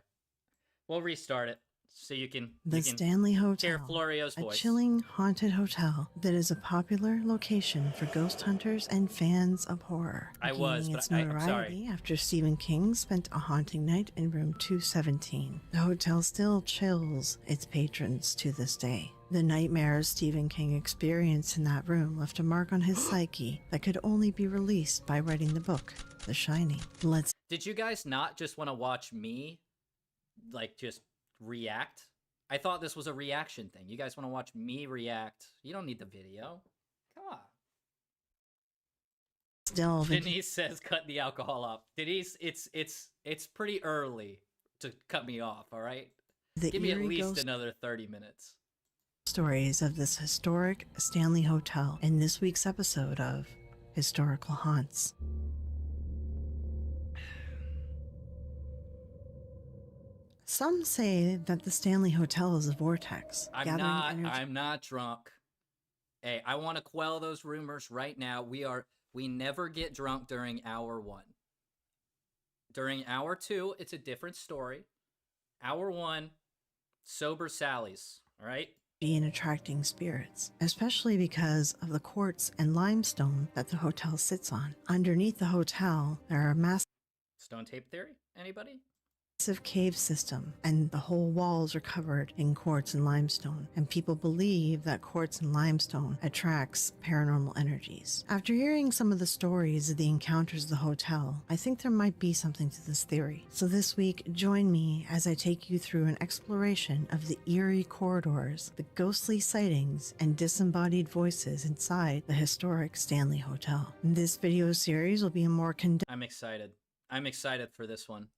We'll restart it so you can Stanley hear Hotel, Florio's a voice. chilling haunted hotel that is a popular location for ghost hunters and fans of horror. I was, Gaining but its I'm notoriety sorry. after Stephen King spent a haunting night in room 217. The hotel still chills its patrons to this day. The nightmares Stephen King experienced in that room left a mark on his psyche that could only be released by writing the book, The Shining. Did you guys not just want to watch me, like, just react? I thought this was a reaction thing. You guys want to watch me react? You don't need the video. Come on. Delve into Denise says cut the alcohol up. Denise, it's pretty early to cut me off, all right? the Give me at eerie least ghost another 30 minutes. stories of this historic Stanley Hotel in this week's episode of Historical Haunts. Some say that the Stanley Hotel is a vortex. I'm not drunk. Hey, I want to quell those rumors right now. We never get drunk during hour 1. During hour 2, it's a different story. Hour 1, sober Sally's, all right? In attracting spirits, especially because of the quartz and limestone that the hotel sits on. Underneath the hotel, there are massive Stone tape theory? Anybody? cave system, and the whole walls are covered in quartz and limestone, and people believe that quartz and limestone attracts paranormal energies. After hearing some of the stories of the encounters of the hotel, I think there might be something to this theory. So this week, join me as I take you through an exploration of the eerie corridors, the ghostly sightings, and disembodied voices inside the historic Stanley Hotel. This video series will be a more condensed I'm excited. I'm excited for this one.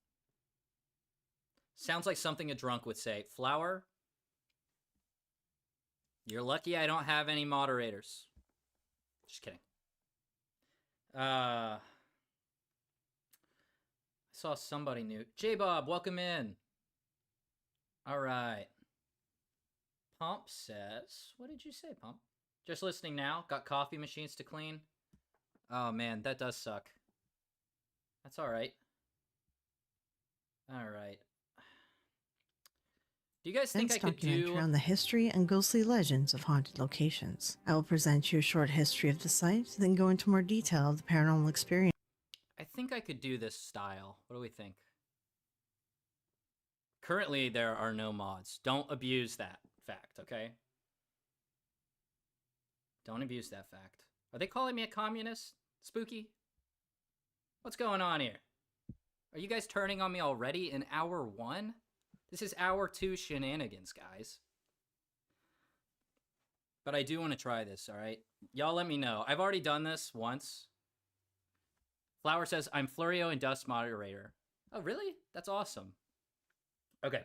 Sounds like something a drunk would say. Flower, you're lucky I don't have any moderators. Just kidding. I saw somebody new. J-Bob, welcome in. All right. Pump says, what did you say, Pump? Just listening now. Got coffee machines to clean. Oh, man, that does suck. That's all right. All right. Do you guys think I could documentary do... on the history and ghostly legends of haunted locations. I will present you a short history of the site, then go into more detail of the paranormal experience. I think I could do this style. What do we think? Currently, there are no mods. Don't abuse that fact, okay? Don't abuse that fact. Are they calling me a communist? Spooky? What's going on here? Are you guys turning on me already in hour 1? This is hour 2 shenanigans, guys. But I do want to try this, all right? Y'all let me know. I've already done this once. Flower says, I'm Florio and Dust moderator. Oh, really? That's awesome. Okay.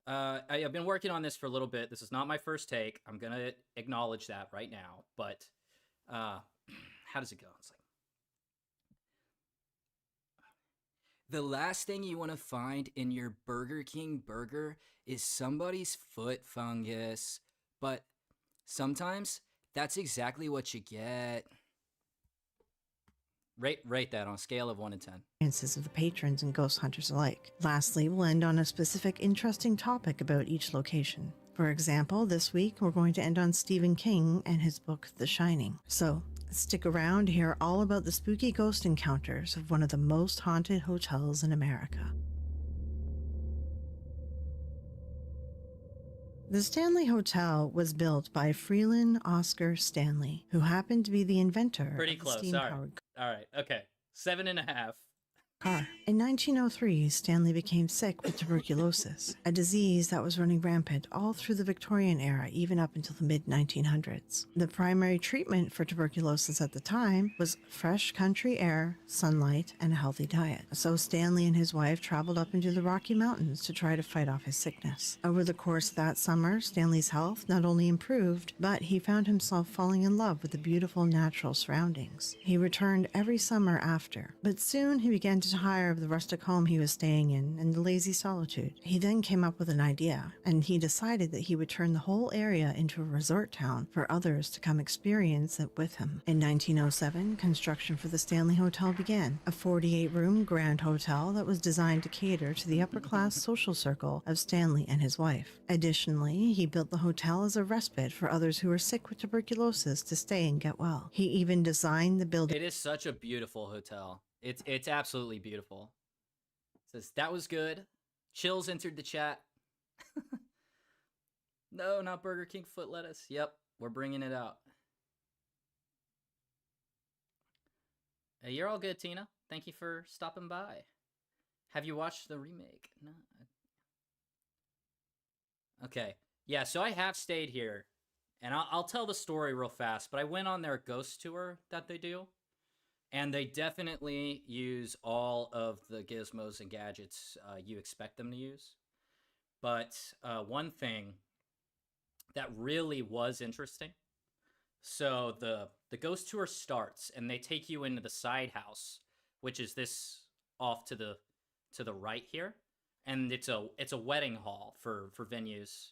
I've been working on this for a little bit. This is not my first take. I'm going to acknowledge that right now. But how does it go? It's like, the last thing you want to find in your Burger King burger is somebody's foot fungus. But sometimes that's exactly what you get. Rate that on a scale of 1 to 10. Experiences of the patrons and ghost hunters alike. Lastly, we'll end on a specific interesting topic about each location. For example, this week we're going to end on Stephen King and his book, The Shining. So, Stick around to hear all about the spooky ghost encounters of one of the most haunted hotels in America. The Stanley Hotel was built by Freeland Oscar Stanley, who happened to be the inventor Pretty of the close. steam-powered All right. Okay. 7.5. car. In 1903, Stanley became sick with tuberculosis, a disease that was running rampant all through the Victorian era, even up until the mid-1900s. The primary treatment for tuberculosis at the time was fresh country air, sunlight, and a healthy diet. So Stanley and his wife traveled up into the Rocky Mountains to try to fight off his sickness. Over the course of that summer, Stanley's health not only improved, but he found himself falling in love with the beautiful natural surroundings. He returned every summer after, but soon he began to tire of the rustic home he was staying in and the lazy solitude. He then came up with an idea, and he decided that he would turn the whole area into a resort town for others to come experience it with him. In 1907, construction for the Stanley Hotel began, a 48-room grand hotel that was designed to cater to the upper-class social circle of Stanley and his wife. Additionally, he built the hotel as a respite for others who were sick with tuberculosis to stay and get well. He even designed the building. It is such a beautiful hotel. It's absolutely beautiful. It says that was good. Chills entered the chat. No, not Burger King foot lettuce. Yep, we're bringing it out. You're all good, Tina. Thank you for stopping by. Have you watched the remake? No. Okay. Yeah, so I have stayed here. And I'll tell the story real fast, but I went on their ghost tour that they do. And they definitely use all of the gizmos and gadgets you expect them to use. But one thing that really was interesting. So the ghost tour starts, and they take you into the side house, which is this off to the right here, and it's a wedding hall for venues.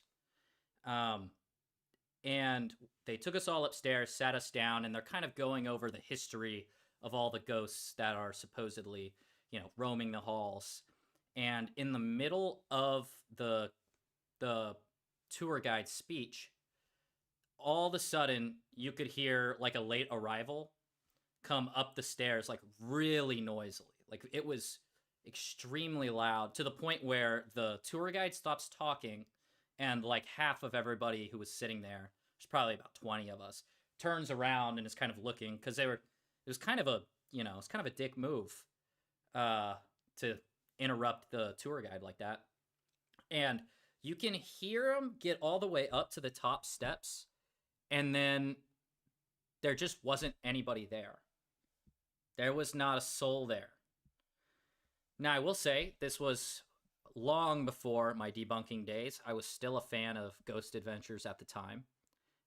And they took us all upstairs, sat us down, and they're kind of going over the history of all the ghosts that are supposedly, roaming the halls. And in the middle of the tour guide's speech, all of a sudden you could hear like a late arrival come up the stairs, like really noisily. Like it was extremely loud, to the point where the tour guide stops talking, and like half of everybody who was sitting there, there's probably about 20 of us, turns around and is kind of looking, because it was kind of a, it's kind of a dick move to interrupt the tour guide like that. And you can hear them get all the way up to the top steps, and then there just wasn't anybody there. There was not a soul there. Now, I will say, this was long before my debunking days. I was still a fan of Ghost Adventures at the time,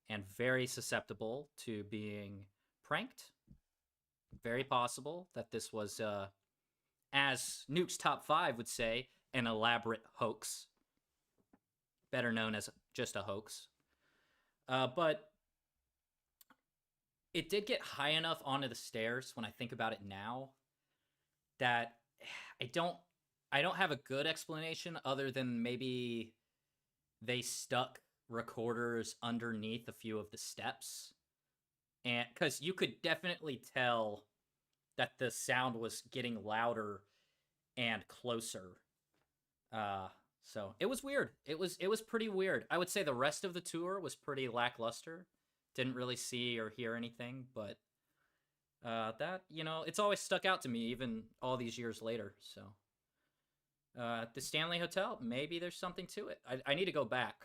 and very susceptible to being pranked. Very possible that this was, as Nuke's Top 5 would say, an elaborate hoax. Better known as just a hoax. But it did get high enough onto the stairs, when I think about it now, that I don't have a good explanation, other than maybe they stuck recorders underneath a few of the steps. And because you could definitely tell that the sound was getting louder and closer. So it was weird. It was pretty weird. I would say the rest of the tour was pretty lackluster. Didn't really see or hear anything, but that, it's always stuck out to me, even all these years later. So the Stanley Hotel, maybe there's something to it. I need to go back.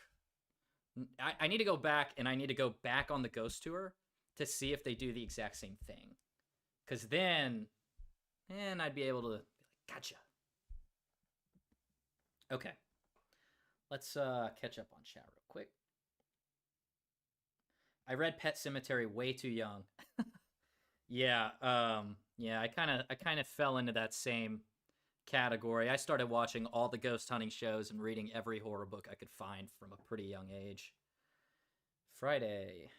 I need to go back, and I need to go back on the ghost tour to see if they do the exact same thing. Because then I'd be able to be like, gotcha. Okay. Let's catch up on chat real quick. I read Pet Sematary way too young. Yeah, I kind of fell into that same category. I started watching all the ghost hunting shows and reading every horror book I could find from a pretty young age. Friday.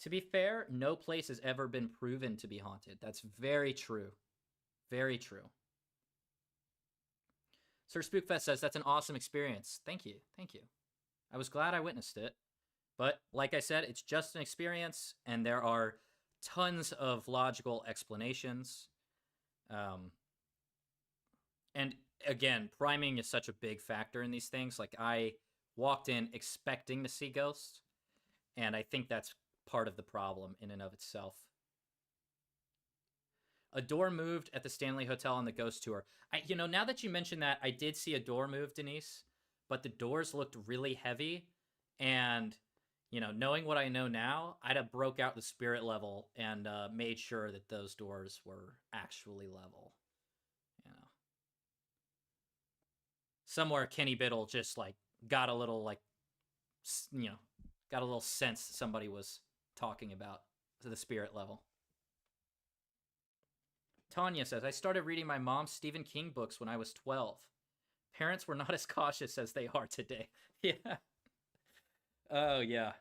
To be fair, no place has ever been proven to be haunted. That's very true. Very true. Sir Spookfest says, that's an awesome experience. Thank you. Thank you. I was glad I witnessed it. But like I said, it's just an experience, and there are tons of logical explanations. And again, priming is such a big factor in these things. Like, I walked in expecting to see ghosts, and I think that's part of the problem in and of itself. A door moved at the Stanley Hotel on the ghost tour. Now that you mention that, I did see a door move, Denise, but the doors looked really heavy, and knowing what I know now, I'd have broke out the spirit level and made sure that those doors were actually level. Somewhere Kenny Biddle just got a little got a little sense somebody was talking about to the spirit level. Tanya says, I started reading my mom's Stephen King books when I was 12. Parents were not as cautious as they are today. Yeah. Oh, yeah.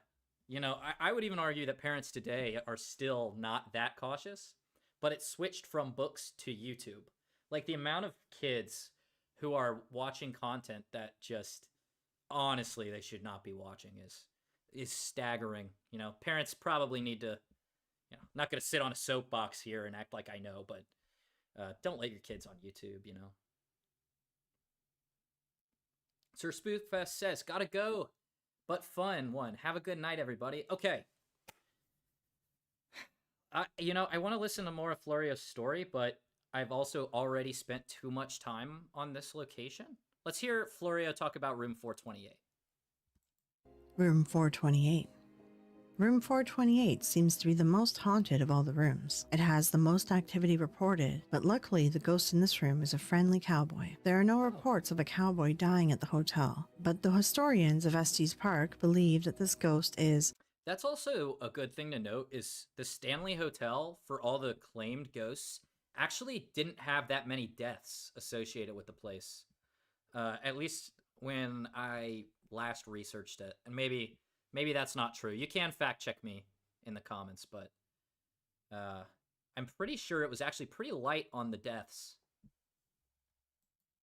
I would even argue that parents today are still not that cautious, but it switched from books to YouTube. Like, the amount of kids who are watching content that just, honestly, they should not be watching is staggering. Parents probably need to, not going to sit on a soapbox here and act like I know, but don't let your kids on YouTube, Sir Spookfest says, gotta go, but fun one. Have a good night, everybody. Okay. I want to listen to more of Florio's story, but I've also already spent too much time on this location. Let's hear Florio talk about room 428. Room 428. Room 428 seems to be the most haunted of all the rooms. It has the most activity reported, but luckily the ghost in this room is a friendly cowboy. There are no reports of a cowboy dying at the hotel, but the historians of Estes Park believe that this ghost is... That's also a good thing to note, is the Stanley Hotel, for all the claimed ghosts, actually didn't have that many deaths associated with the place. At least when I last researched it. And maybe that's not true. You can fact check me in the comments, but I'm pretty sure it was actually pretty light on the deaths.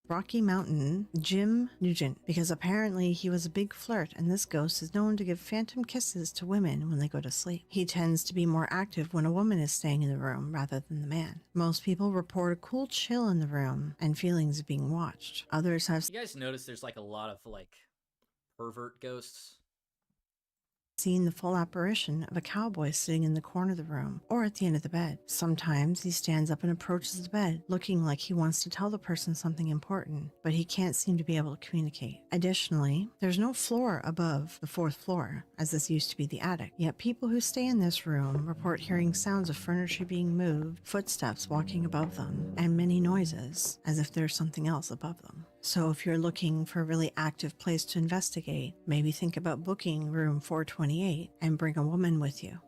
Rocky Mountain Jim Nugent, because apparently he was a big flirt, and this ghost is known to give phantom kisses to women when they go to sleep. He tends to be more active when a woman is staying in the room rather than the man. Most people report a cool chill in the room and feelings of being watched. Others have... You guys notice there's a lot of pervert ghosts? Seen the full apparition of a cowboy sitting in the corner of the room or at the end of the bed. Sometimes he stands up and approaches the bed, looking like he wants to tell the person something important, but he can't seem to be able to communicate. Additionally, there's no floor above the 4th floor, as this used to be the attic. Yet people who stay in this room report hearing sounds of furniture being moved, footsteps walking above them, and many noises, as if there's something else above them. So if you're looking for a really active place to investigate, maybe think about booking room 428 and bring a woman with you.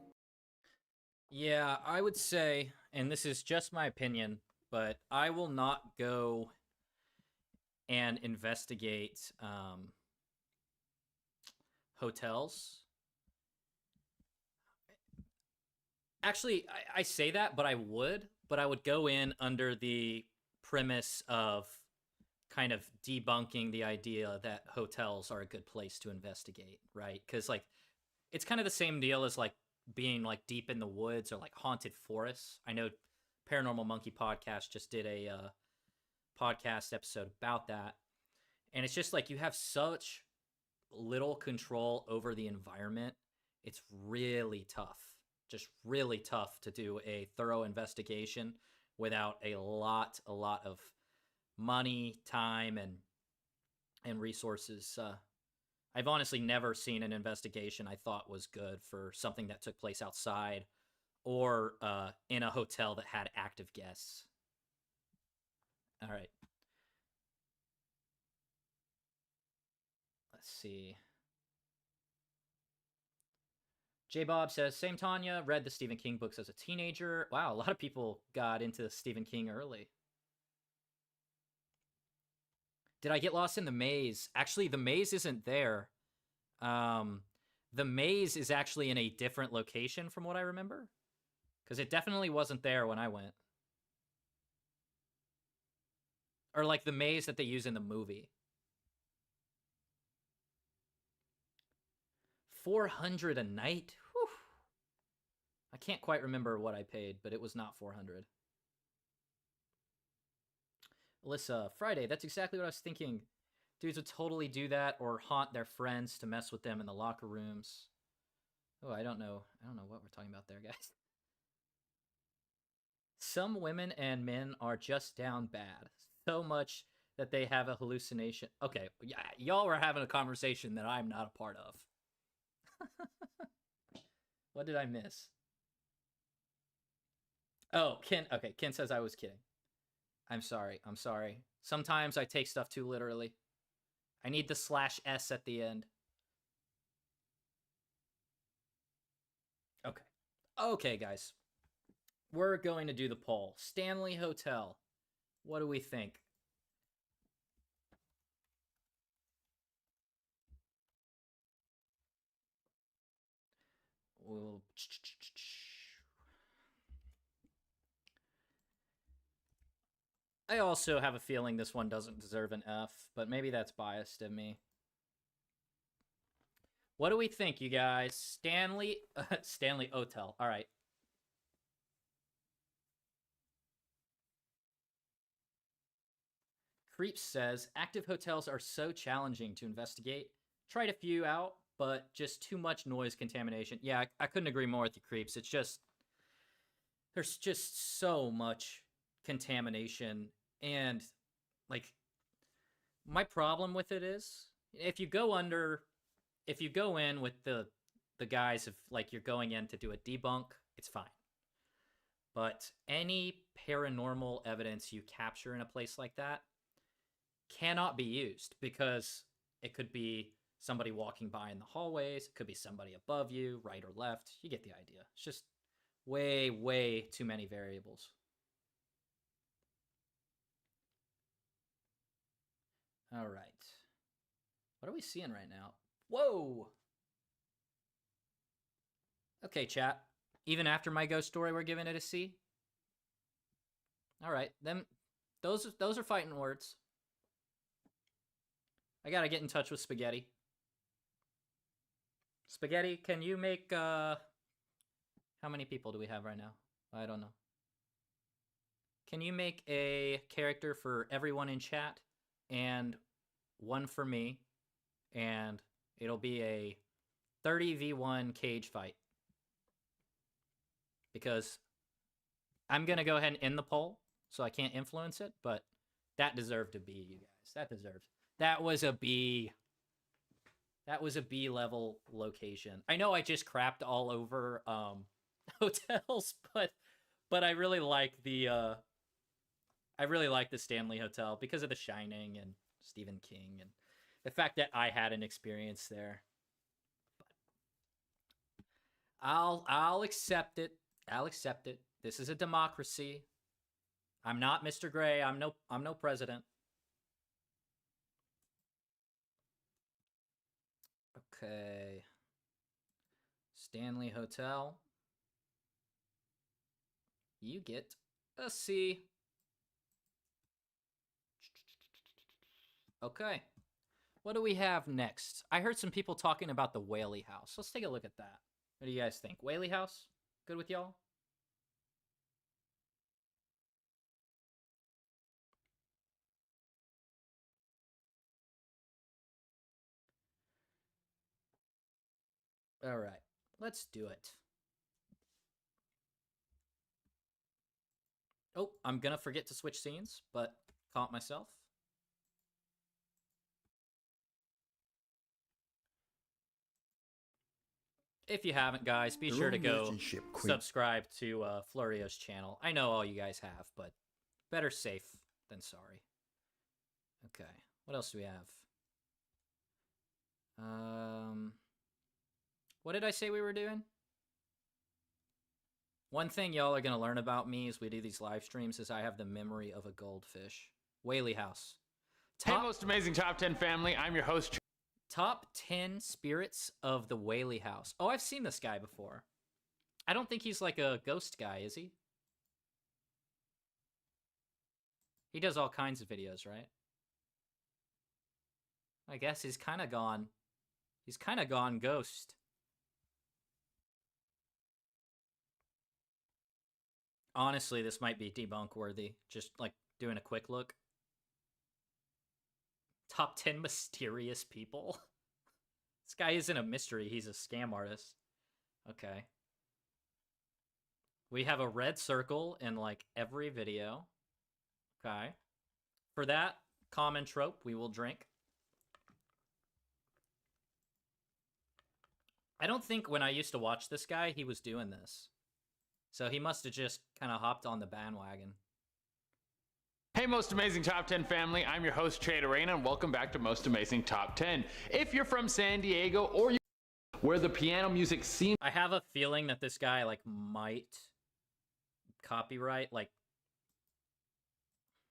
Yeah, I would say, and this is just my opinion, but I will not go and investigate hotels. Actually, I say that, but I would go in under the premise of kind of debunking the idea that hotels are a good place to investigate, right? Because it's kind of the same deal as being deep in the woods or haunted forests. I know Paranormal Monkey Podcast just did a podcast episode about that, and it's just you have such little control over the environment. It's really tough, just really tough to do a thorough investigation without a lot of money, time, and resources. I've honestly never seen an investigation I thought was good for something that took place outside or in a hotel that had active guests. All right. Let's see. J Bob says, same Tanya, read the Stephen King books as a teenager. Wow, a lot of people got into Stephen King early. Did I get lost in the maze? Actually, the maze isn't there. The maze is actually in a different location from what I remember. Because it definitely wasn't there when I went. Or the maze that they use in the movie. 400 a night? Whew. I can't quite remember what I paid, but it was not 400. Alyssa, Friday, that's exactly what I was thinking. Dudes would totally do that or haunt their friends to mess with them in the locker rooms. Oh, I don't know what we're talking about there, guys. Some women and men are just down bad. So much that they have a hallucination. Okay, yeah, y'all were having a conversation that I'm not a part of. What did I miss? Oh, Ken. Okay, Ken says I was kidding. I'm sorry. Sometimes I take stuff too literally. I need the /s at the end. Okay. Okay, guys. We're going to do the poll. Stanley Hotel. What do we think? We'll... I also have a feeling this one doesn't deserve an F, but maybe that's biased of me. What do we think, you guys? Stanley Hotel. All right. Creeps says, active hotels are so challenging to investigate. Tried a few out, but just too much noise contamination. Yeah, I couldn't agree more with you, Creeps. It's just, there's just so much contamination. And, like, my problem with it is, if you go in with the guise of, like, you're going in to do a debunk, it's fine. But any paranormal evidence you capture in a place like that cannot be used, because it could be somebody walking by in the hallways, it could be somebody above you, right or left. You get the idea. It's just way, way too many variables. All right. What are we seeing right now? Whoa! Okay, chat. Even after my ghost story, we're giving it a C? All right. Those are fighting words. I gotta get in touch with Spaghetti. Spaghetti, can you make, how many people do we have right now? I don't know. Can you make a character for everyone in chat and one for me, and it'll be a 30v1 cage fight? Because I'm gonna go ahead and end the poll, so I can't influence it, but that deserved a B, you guys. That deserved. That was a B. That was a B level location. I know I just crapped all over hotels, but I really like the Stanley Hotel because of The Shining and Stephen King and the fact that I had an experience there. But I'll accept it. I'll accept it. This is a democracy. I'm not Mr. Gray. I'm no president. Okay. Stanley Hotel. You get a C. Okay. What do we have next? I heard some people talking about the Whaley House. Let's take a look at that. What do you guys think? Whaley House? Good with y'all? All right. Let's do it. Oh, I'm gonna forget to switch scenes, but caught myself. If you haven't, guys, be sure to go subscribe to Florio's channel. I know all you guys have, but better safe than sorry. Okay, what else do we have? What did I say we were doing? One thing y'all are gonna learn about me as we do these live streams is I have the memory of a goldfish. Whaley House. Hey, most amazing Top 10 family. I'm your host. Top 10 spirits of the Whaley House. Oh, I've seen this guy before. I don't think he's like a ghost guy, is he? He does all kinds of videos, right? I guess he's kind of gone. He's kind of gone ghost. Honestly, this might be debunk worthy. Just like doing a quick look. Top 10 mysterious people. This guy isn't a mystery, he's a scam artist. Okay. We have a red circle in like every video. Okay. For that common trope, we will drink. I don't think when I used to watch this guy, he was doing this. So he must have just kind of hopped on the bandwagon. Hey, Most Amazing Top 10 family, I'm your host, Trey Arena, and welcome back to Most Amazing Top 10. If you're from San Diego or where the piano music seems... I have a feeling that this guy, like, might copyright, like...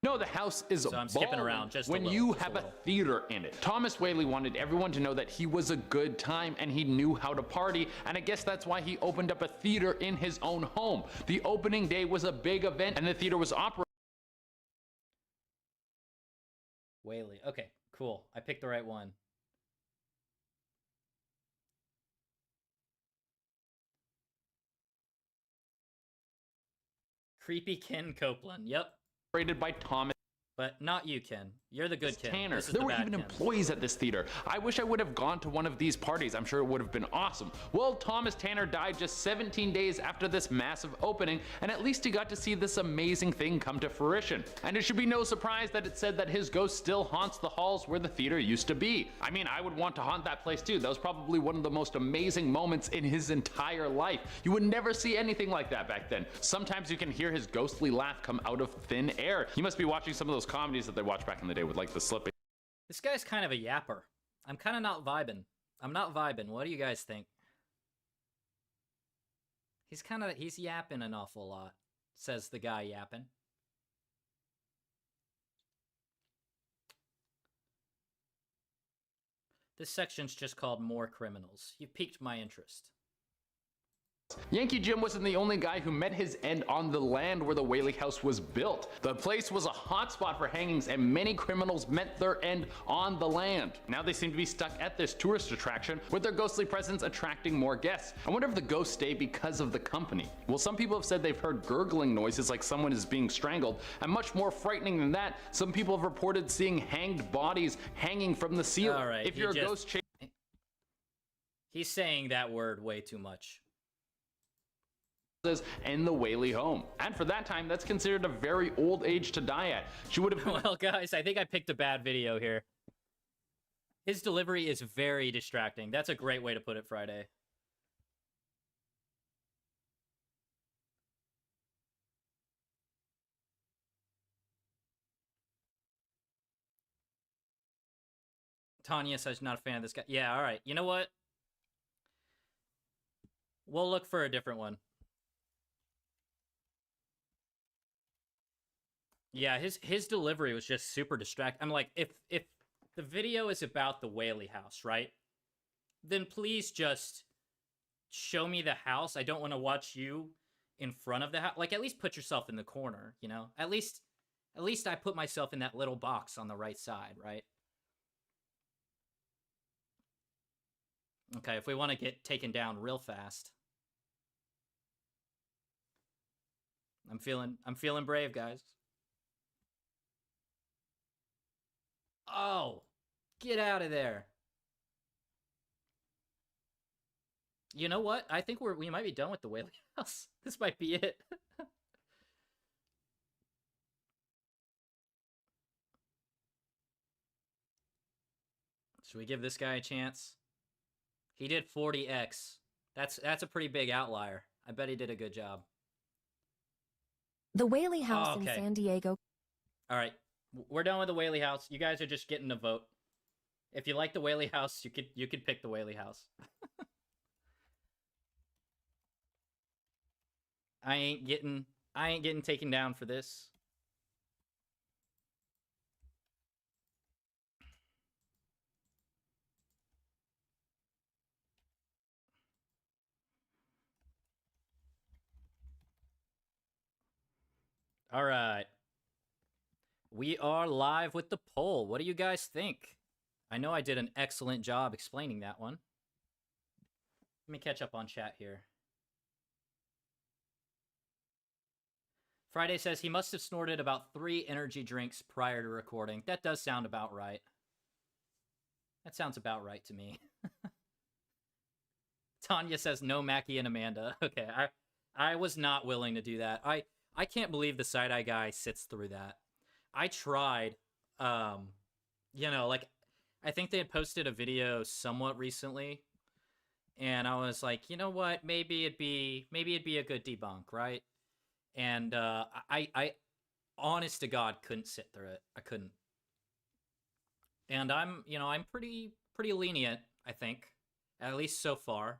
No, the house is so I'm skipping around just when a little, you just have a a little. theater in it. Thomas Whaley wanted everyone to know that he was a good time and he knew how to party, and I guess that's why he opened up a theater in his own home. The opening day was a big event and the theater was operating. Whaley. Okay, cool. I picked the right one. Creepy Ken Copeland. Yep. Operated by Thomas. But not you, Ken. You're the good Ken. Tanner. This is There the were bad even Ken. employees at this theater. I wish I would have gone to one of these parties. I'm sure it would have been awesome. Well, Thomas Tanner died just 17 days after this massive opening, and at least he got to see this amazing thing come to fruition. And it should be no surprise that it said that his ghost still haunts the halls where the theater used to be. I mean, I would want to haunt that place too. That was probably one of the most amazing moments in his entire life. You would never see anything like that back then. Sometimes you can hear his ghostly laugh come out of thin air. He must be watching some of those comedies that they watched back in the day with like the slipping. This guy's kind of a yapper. I'm kind of not vibing. I'm not vibing. What do you guys think? He's yapping an awful lot, says the guy yapping. This section's just called More Criminals. You piqued my interest. Yankee Jim wasn't the only guy who met his end on the land where the Whaley House was built. The place was a hotspot for hangings and many criminals met their end on the land. Now they seem to be stuck at this tourist attraction with their ghostly presence attracting more guests. I wonder if the ghosts stay because of the company. Well, some people have said they've heard gurgling noises like someone is being strangled, and much more frightening than that, some people have reported seeing hanged bodies hanging from the ceiling. All right, if you're a ghost he's saying that word way too much. in the Whaley home. And for that time, that's considered a very old age to die at. She would have been... Well, guys, I think I picked a bad video here. His delivery is very distracting. That's a great way to put it, Friday. Tanya says not a fan of this guy. Yeah, all right. You know what? We'll look for a different one. Yeah, his delivery was just super distracting. I'm like, if the video is about the Whaley house, right? Then please just show me the house. I don't want to watch you in front of the house. Like, at least put yourself in the corner, you know? At least I put myself in that little box on the right side, right? Okay, if we want to get taken down real fast. I'm feeling brave, guys. Oh, get out of there. You know what? I think we might be done with the Whaley house. This might be it. Should we give this guy a chance? He did 40x. That's a pretty big outlier. I bet he did a good job. The Whaley House Oh, okay. in San Diego. All right. We're done with the Whaley house. You guys are just getting a vote. If you like the Whaley house, you could pick the Whaley house. I ain't getting taken down for this. All right. We are live with the poll. What do you guys think? I know I did an excellent job explaining that one. Let me catch up on chat here. Friday says he must have snorted about 3 energy drinks prior to recording. That does sound about right. That sounds about right to me. Tanya says no Mackie and Amanda. Okay, I was not willing to do that. I can't believe the side-eye guy sits through that. I tried, you know, like, I think they had posted a video somewhat recently, and I was like, you know what, maybe it'd be a good debunk, right? And I honest to God couldn't sit through it. I couldn't. And I'm pretty lenient, I think, at least so far.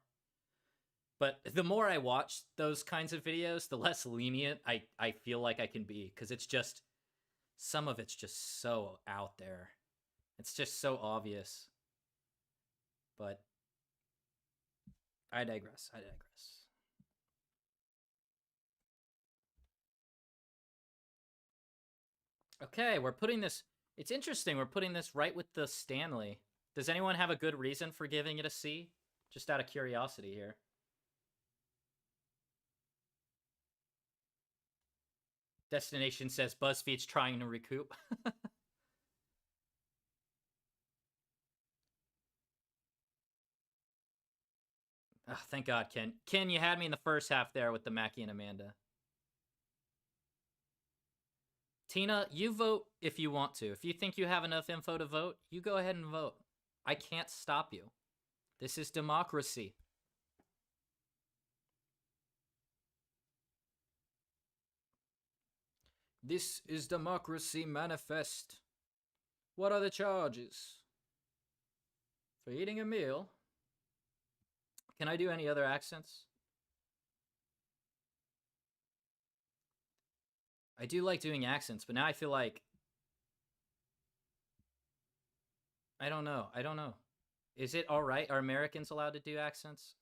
But the more I watch those kinds of videos, the less lenient I feel like I can be, because it's just, some of it's just so out there. It's just so obvious. But I digress. Okay, we're putting this... It's interesting, we're putting this right with the Stanley. Does anyone have a good reason for giving it a C? Just out of curiosity here. Destination says BuzzFeed's trying to recoup. Oh, thank God, Ken. Ken, you had me in the first half there with the Mackie and Amanda. Tina, you vote if you want to. If you think you have enough info to vote, you go ahead and vote. I can't stop you. This is democracy. This is democracy manifest. What are the charges? For eating a meal? Can I do any other accents? I do like doing accents, but now I feel like... I don't know. Is it alright? Are Americans allowed to do accents?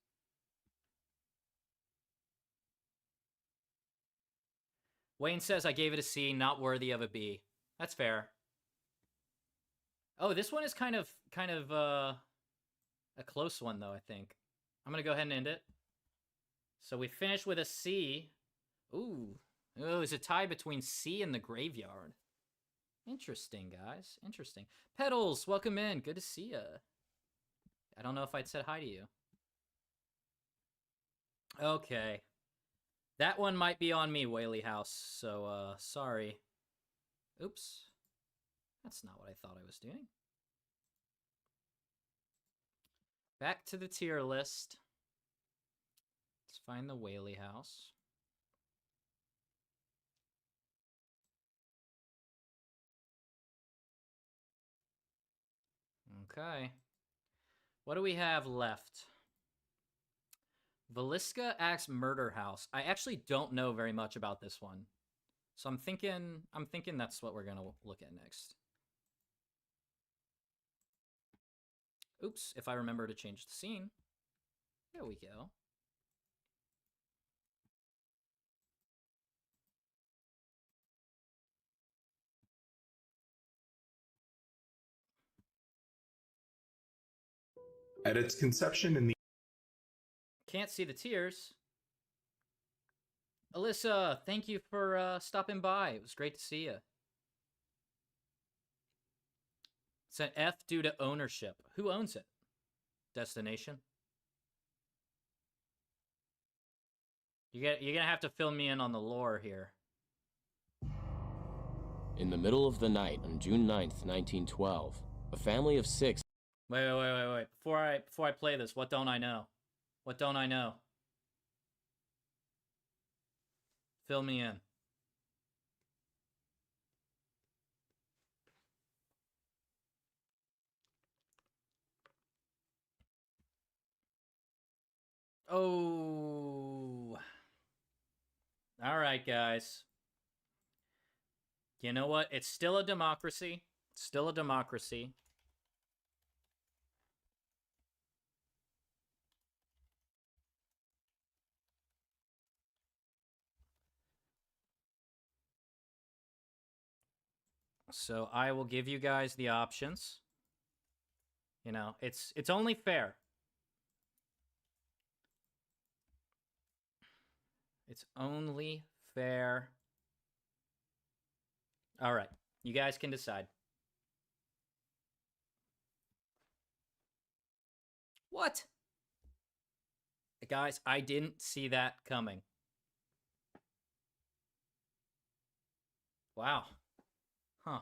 Wayne says I gave it a C, not worthy of a B. That's fair. Oh, this one is kind of a close one, though, I think. I'm going to go ahead and end it. So we finished with a C. Ooh. Oh, it's a tie between C and the graveyard. Interesting, guys. Interesting. Petals, welcome in. Good to see ya. I don't know if I'd said hi to you. Okay. That one might be on me, Whaley House, so, sorry. Oops. That's not what I thought I was doing. Back to the tier list. Let's find the Whaley House. Okay. What do we have left? Velisca Axe Murder House. I actually don't know very much about this one. So I'm thinking that's what we're going to look at next. Oops, if I remember to change the scene. There we go. At its conception in the... Can't see the tears. Alyssa, thank you for stopping by. It was great to see you. It's an F due to ownership. Who owns it? Destination? You're gonna have to fill me in on the lore here. In the middle of the night on June 9th, 1912, a family of 6... Wait. Before I play this, what don't I know? What don't I know? Fill me in. Oh. All right, guys. You know what? It's still a democracy. It's still a democracy. So I will give you guys the options. You know, it's only fair. It's only fair All right. You guys can decide. What? Guys, I didn't see that coming. Wow. Huh.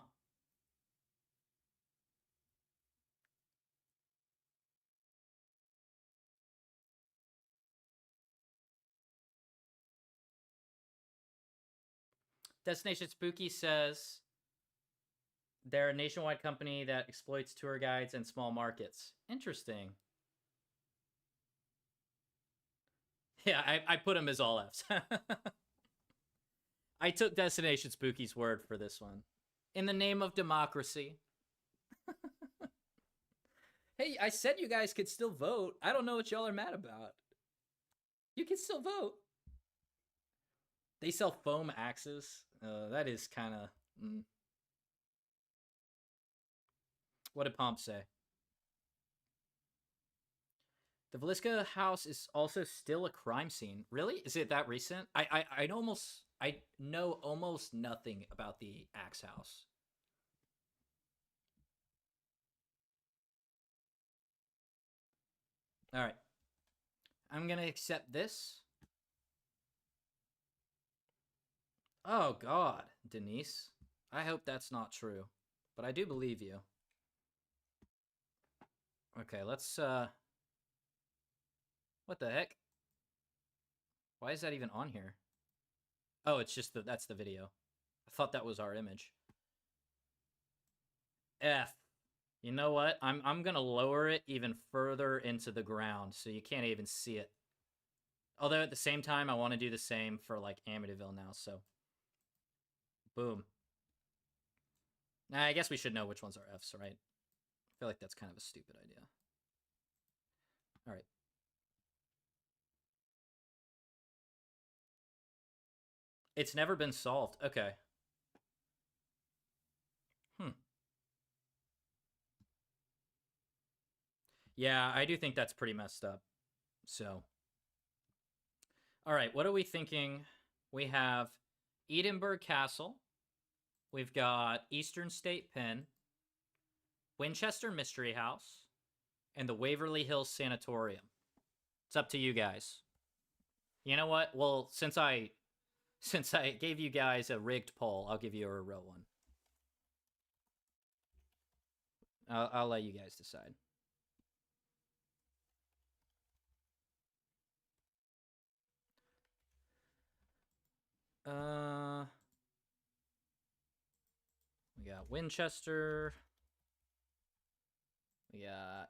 Destination Spooky says they're a nationwide company that exploits tour guides and small markets. Interesting. Yeah, I put them as all Fs. I took Destination Spooky's word for this one. In the name of democracy. Hey, I said you guys could still vote. I don't know what y'all are mad about. You can still vote. They sell foam axes. That is kind of... What did Pomp say? The Veliska house is also still a crime scene. Really? Is it that recent? I know almost nothing about the Axe house. All right. I'm going to accept this. Oh, God, Denise. I hope that's not true. But I do believe you. Okay, let's, What the heck? Why is that even on here? Oh, it's just that's the video. I thought that was our image. F. You know what? I'm gonna lower it even further into the ground so you can't even see it. Although at the same time, I want to do the same for like Amityville now, so. Boom. Nah, I guess we should know which ones are Fs, right? I feel like that's kind of a stupid idea. All right. It's never been solved. Okay. Yeah, I do think that's pretty messed up. So. All right, what are we thinking? We have Edinburgh Castle. We've got Eastern State Pen, Winchester Mystery House, and the Waverly Hills Sanatorium. It's up to you guys. You know what? Well, since I gave you guys a rigged poll, I'll give you a real one. I'll let you guys decide. We got Winchester. We got...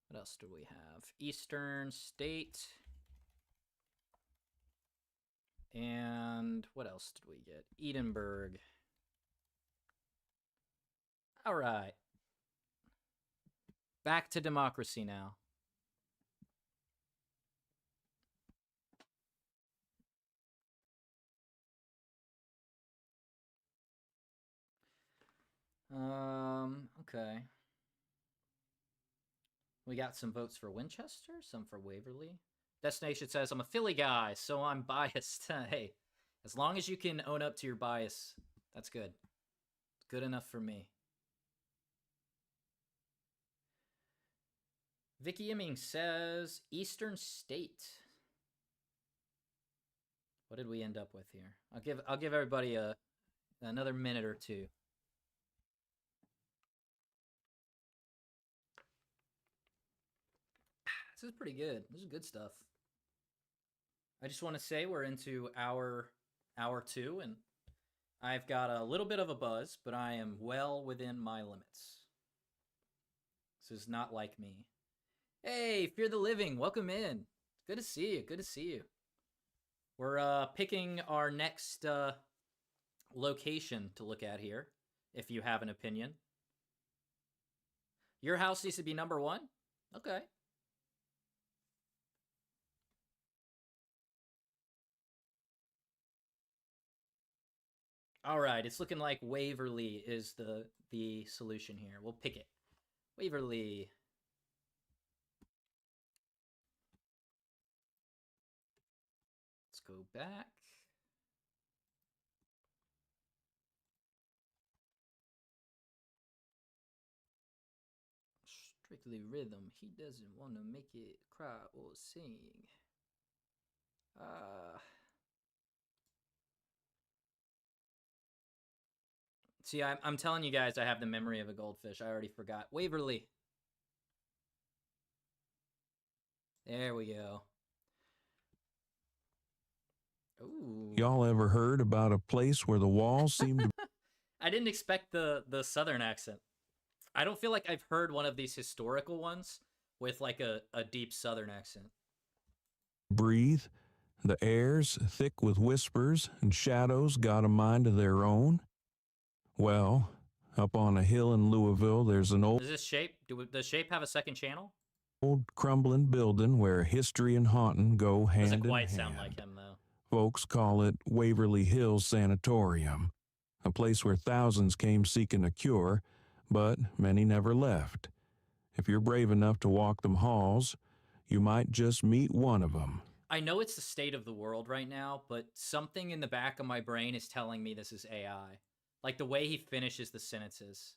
What else do we have? Eastern State. And what else did we get? Edinburgh. All right. Back to democracy now. Okay. We got some votes for Winchester, some for Waverly. Destination says, I'm a Philly guy, so I'm biased. Hey, as long as you can own up to your bias, that's good. It's good enough for me. Vicky Imming says, Eastern State. What did we end up with here? I'll give everybody another minute or two. This is pretty good. This is good stuff. I just want to say we're into hour 2, and I've got a little bit of a buzz, but I am well within my limits. This is not like me. Hey, Fear the Living, welcome in. Good to see you. Good to see you. We're picking our next location to look at here, if you have an opinion. Your house needs to be number 1? Okay. All right, it's looking like Waverly is the solution here. We'll pick it. Waverly. Let's go back. Strictly rhythm. He doesn't want to make it cry or sing. See, I'm telling you guys I have the memory of a goldfish. I already forgot. Waverly. There we go. Ooh. Y'all ever heard about a place where the walls seem to I didn't expect the southern accent. I don't feel like I've heard one of these historical ones with like a deep southern accent. breathe? The air's thick with whispers and shadows got a mind of their own? Well, up on a hill in Louisville, there's an Does this shape? Does shape have a second channel? old crumbling building where history and haunting go hand in hand. Doesn't quite sound like him though. Folks call it Waverly Hills Sanatorium, a place where thousands came seeking a cure, but many never left. If you're brave enough to walk them halls, you might just meet one of them. I know it's the state of the world right now, but something in the back of my brain is telling me this is AI. Like the way he finishes the sentences.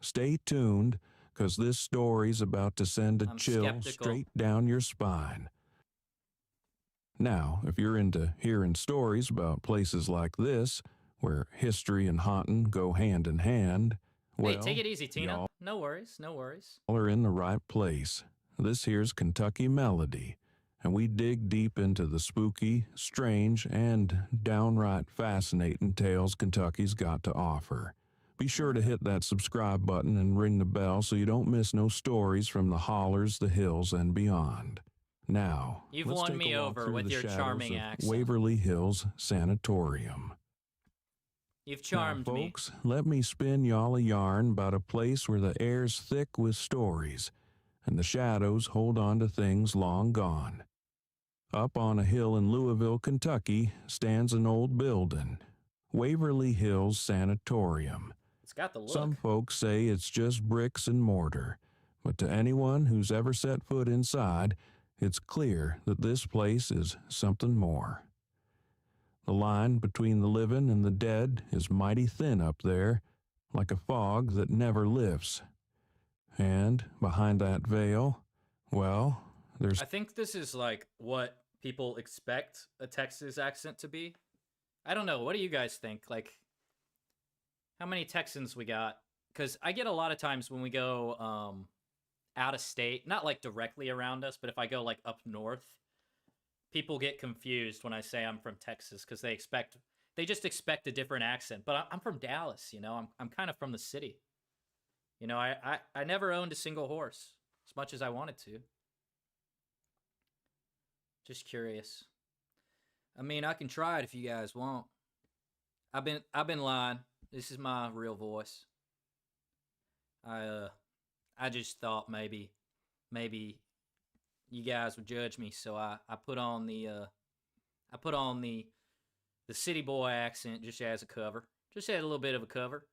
Stay tuned, 'cause this story's about to send a I'm chill skeptical. straight down your spine. Now, if you're into hearing stories about places like this, where history and haunting go hand in hand, well, Hey, take it easy, Tina. y'all No worries, no worries. are in the right place. This here's Kentucky Melody, and we dig deep into the spooky, strange, and downright fascinating tales Kentucky's got to offer. Be sure to hit that subscribe button and ring the bell so you don't miss no stories from the hollers, the hills, and beyond. Now, You've let's won take me a walk over through with the your shadows charming of accent. Waverly Hills Sanatorium. You've charmed now, me. folks, let me spin y'all a yarn about a place where the air's thick with stories, and the shadows hold on to things long gone. Up on a hill in Louisville, Kentucky, stands an old building, Waverly Hills Sanatorium. It's got the look. Some folks say it's just bricks and mortar, but to anyone who's ever set foot inside, it's clear that this place is something more. The line between the living and the dead is mighty thin up there, like a fog that never lifts. And behind that veil, well, there's... I think this is like what people expect a Texas accent to be. I don't know. What do you guys think? Like, how many Texans we got? Because I get a lot of times when we go out of state, not like directly around us, but if I go like up north, people get confused when I say I'm from Texas because they just expect a different accent. But I'm from Dallas, you know. I'm kind of from the city. You know, I never owned a single horse as much as I wanted to. Just curious. I mean, I can try it if you guys want. I've been lying. This is my real voice. I just thought maybe you guys would judge me, so I put on the city boy accent just as a cover. Just had a little bit of a cover.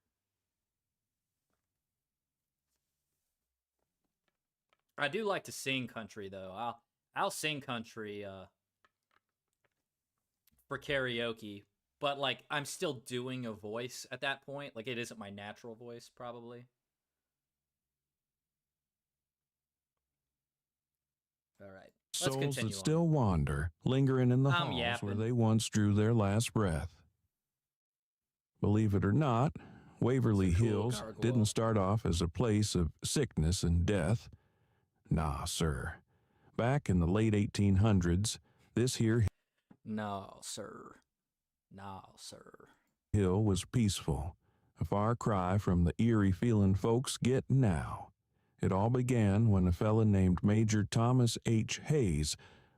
I do like to sing country though. I'll sing country for karaoke, but like I'm still doing a voice at that point. Like it isn't my natural voice probably. All right. Let's souls continue that on. still wander, lingering in the I'm halls yapping. where they once drew their last breath. Believe it or not, Waverly It's a cool Hills gargoyle. didn't start off as a place of sickness and death. Nah, sir. Back in the late 1800s, this here No, sir. No, sir. hill was peaceful, a far cry from the eerie feeling folks get now. It all began when a fella named Major Thomas H. Hayes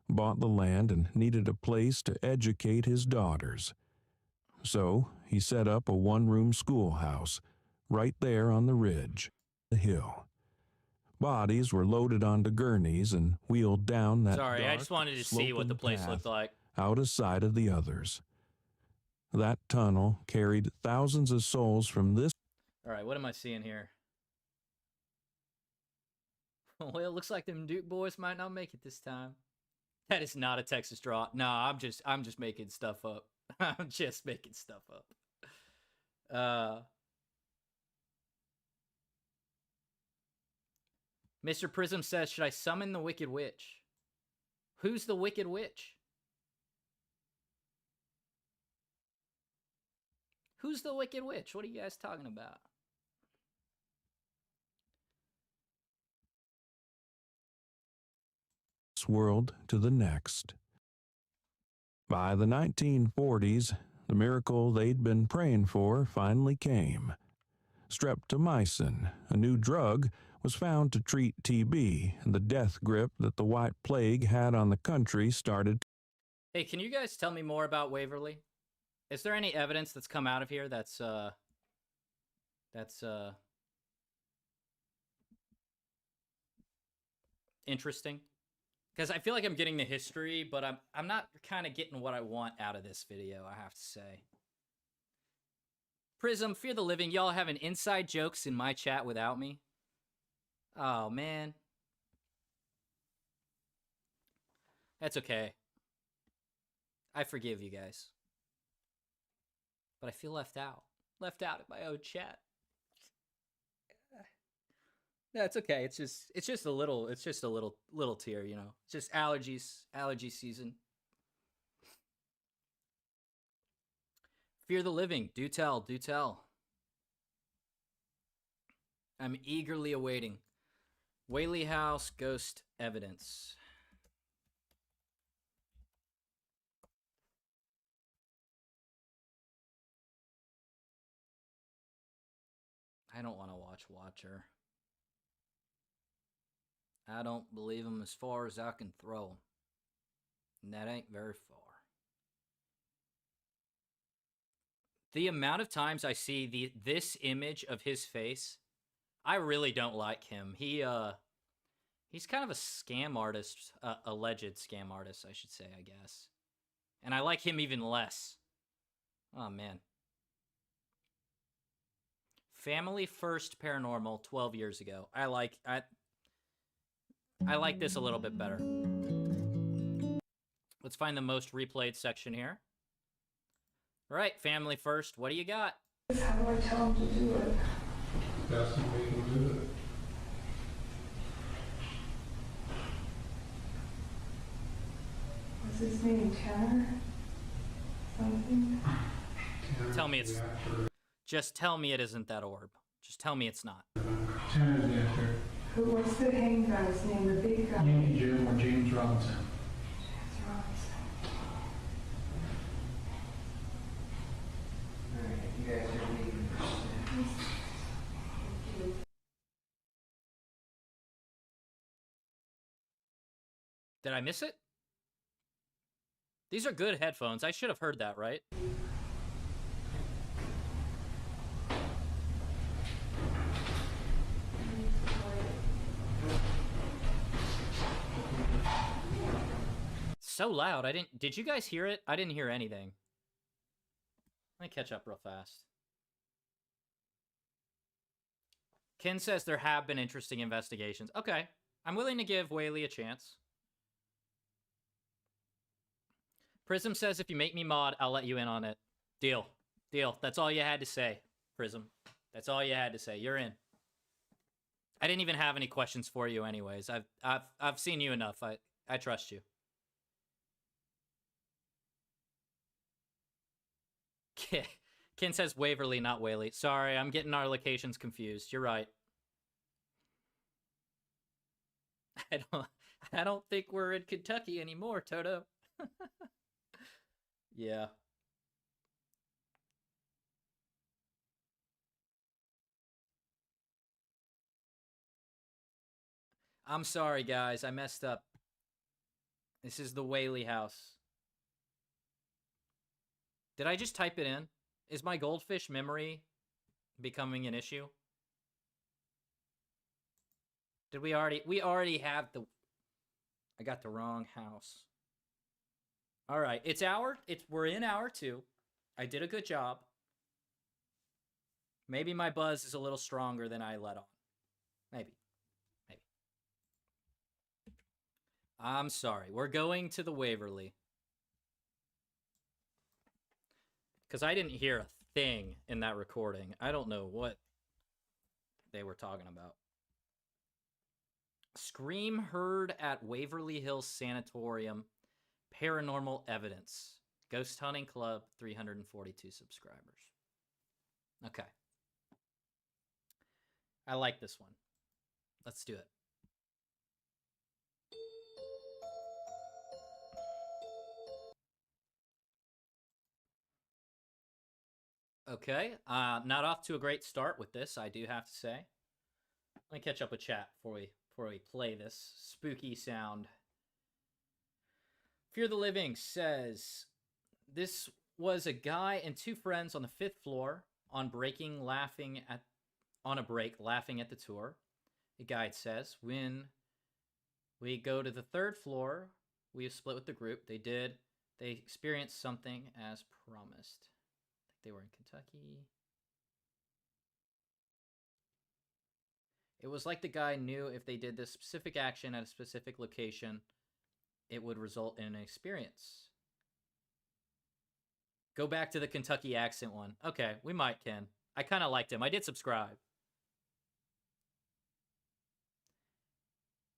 bought the land and needed a place to educate his daughters. So he set up a one-room schoolhouse right there on the ridge, the hill. Bodies were loaded onto gurneys and wheeled down that Sorry, I dark, just wanted to see what the sloping place path looked like. out of sight of the others. That tunnel carried thousands of souls from this All right, what am I seeing here? Well, it looks like them Duke boys might not make it this time. That is not a Texas draw. No, I'm just making stuff up. I'm just making stuff up. Mr. Prism says, should I summon the Wicked Witch? Who's the Wicked Witch? Who's the Wicked Witch? What are you guys talking about? This world to the next. By the 1940s, the miracle they'd been praying for finally came. Streptomycin, a new drug, was found to treat TB, and the death grip that the White Plague had on the country started. Hey, can you guys tell me more about Waverly? Is there any evidence that's come out of here that's interesting? Because I feel like I'm getting the history, but I'm not kind of getting what I want out of this video, I have to say. Prism, Fear the Living, y'all having inside jokes in my chat without me? Oh, man. That's okay. I forgive you guys. But I feel left out. Left out in my own chat. No, it's okay. It's just a little tear, you know. It's just allergy season. Fear the Living, do tell. I'm eagerly awaiting Whaley House ghost evidence. I don't want to watch Watcher. I don't believe him as far as I can throw him. And that ain't very far. The amount of times I see this image of his face, I really don't like him. He's kind of a scam artist, alleged scam artist, I should say, I guess. And I like him even less. Oh, man. Family First Paranormal 12 years ago. I like this a little bit better. Let's find the most replayed section here. All right, Family First, what do you got? How do I tell him to do it? That's the way to do it. What's his name? Tanner? Something? Tell me it's... Just tell me it isn't that orb. Just tell me it's not. Tanner's the actor. What's the hang guy's name? The big guy? Yankee Jim or James Robinson. James Robinson. Alright, you guys are leaving. Did I miss it? These are good headphones. I should have heard that, right? So loud. Did you guys hear it? I didn't hear anything. Let me catch up real fast. Ken says there have been interesting investigations. Okay. I'm willing to give Whaley a chance. Prism says if you make me mod, I'll let you in on it. Deal. Deal. That's all you had to say, Prism. That's all you had to say. You're in. I didn't even have any questions for you anyways. I've seen you enough. I trust you. Ken says Waverly, not Whaley. Sorry, I'm getting our locations confused. You're right. I don't think we're in Kentucky anymore, Toto. Yeah. I'm sorry, guys. I messed up. This is the Whaley house. Did I just type it in? Is my goldfish memory becoming an issue? Did we already have the... I got the wrong house. All right, we're in hour 2. I did a good job. Maybe my buzz is a little stronger than I let on. Maybe. I'm sorry. We're going to the Waverly. Because I didn't hear a thing in that recording. I don't know what they were talking about. Scream heard at Waverly Hills Sanatorium. Paranormal evidence. Ghost Hunting Club, 342 subscribers. Okay. I like this one. Let's do it. Okay. Not off to a great start with this, I do have to say. Let me catch up with chat before we play this spooky sound. Fear the Living says, this was a guy and two friends on the 5th floor on a break laughing at the tour. The guide says, when we go to the 3rd floor, we have split with the group. They experienced something as promised. I think they were in Kentucky. It was like the guy knew if they did this specific action at a specific location, it would result in an experience. Go back to the Kentucky accent one. Okay, we might, Ken. I kind of liked him. I did subscribe.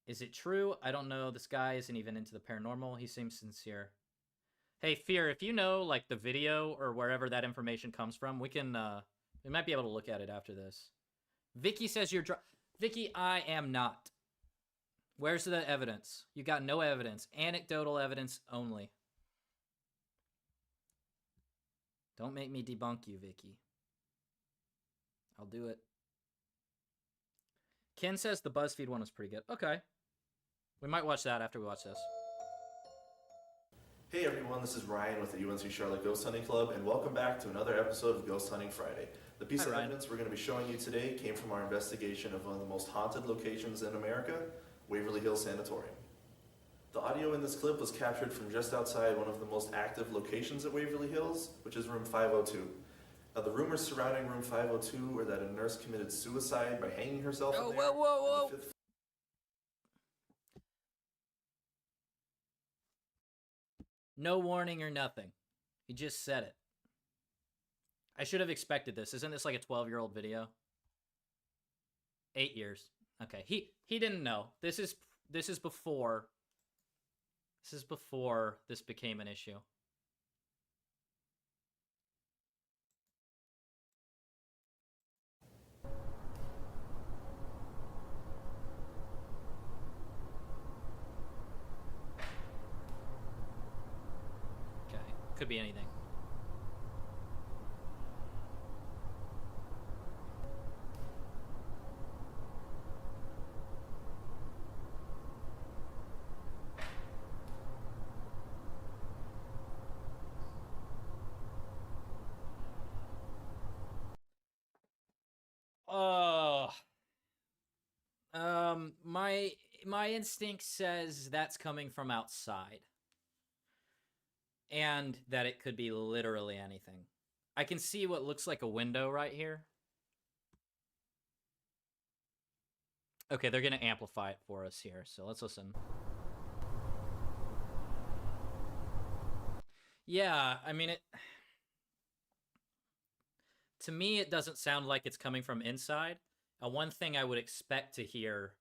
Is it true? I don't know. This guy isn't even into the paranormal. He seems sincere. Hey, Fear, if you know, like, the video or wherever that information comes from, we might be able to look at it after this. Vicky says you're Vicky, I am not. Where's the evidence? You got no evidence. Anecdotal evidence only. Don't make me debunk you, Vicky. I'll do it. Ken says the BuzzFeed one was pretty good. Okay. We might watch that after we watch this. Hey everyone, this is Ryan with the UNC Charlotte Ghost Hunting Club, and welcome back to another episode of Ghost Hunting Friday. The piece of evidence we're going to be showing you today came from our investigation of one of the most haunted locations in America, Waverly Hills Sanatorium. The audio in this clip was captured from just outside one of the most active locations at Waverly Hills, which is room 502. Now the rumors surrounding room 502 were that a nurse committed suicide by hanging herself in there. Whoa. No warning or nothing. He just said it. I should have expected this. Isn't this like a 12-year-old video? 8 years. Okay. He didn't know. This is before this became an issue. Okay. Could be anything. My instinct says that's coming from outside. And that it could be literally anything. I can see what looks like a window right here. Okay, they're going to amplify it for us here, so let's listen. Yeah, I mean, to me, it doesn't sound like it's coming from inside. One thing I would expect to hear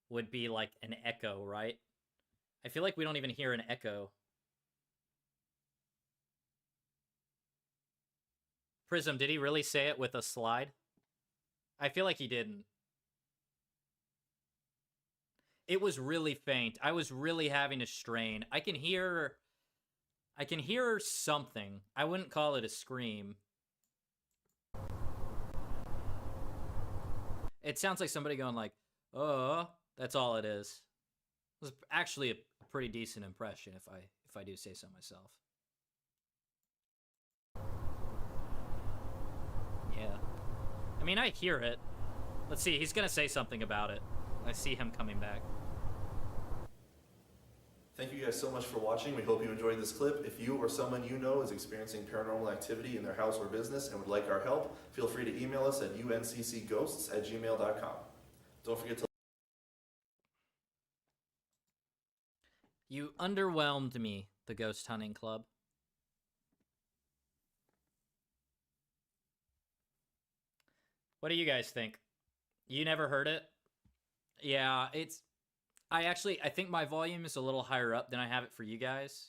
would be like an echo, right? I feel like we don't even hear an echo. Prism, did he really say it with a slide? I feel like he didn't. It was really faint. I was really having to strain. I can hear something. I wouldn't call it a scream. It sounds like somebody going like, "Oh," that's all it is. It was actually a pretty decent impression if I do say so myself. Yeah. I mean, I hear it. Let's see, he's gonna say something about it. I see him coming back. Thank you guys so much for watching. We hope you enjoyed this clip. If you or someone you know is experiencing paranormal activity in their house or business and would like our help, feel free to email us at unccghosts@gmail.com. Don't forget to... You underwhelmed me, the Ghost Hunting Club. What do you guys think? You never heard it? Yeah, I think my volume is a little higher up than I have it for you guys.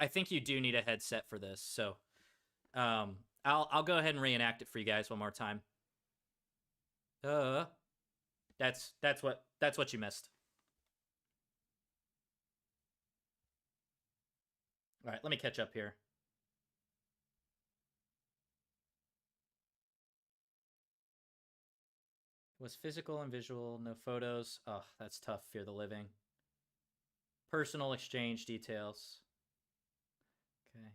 I think you do need a headset for this, so I'll go ahead and reenact it for you guys one more time. That's what you missed. All right, let me catch up here. Was physical and visual, no photos. Oh, that's tough. Fear the living. Personal exchange details. Okay.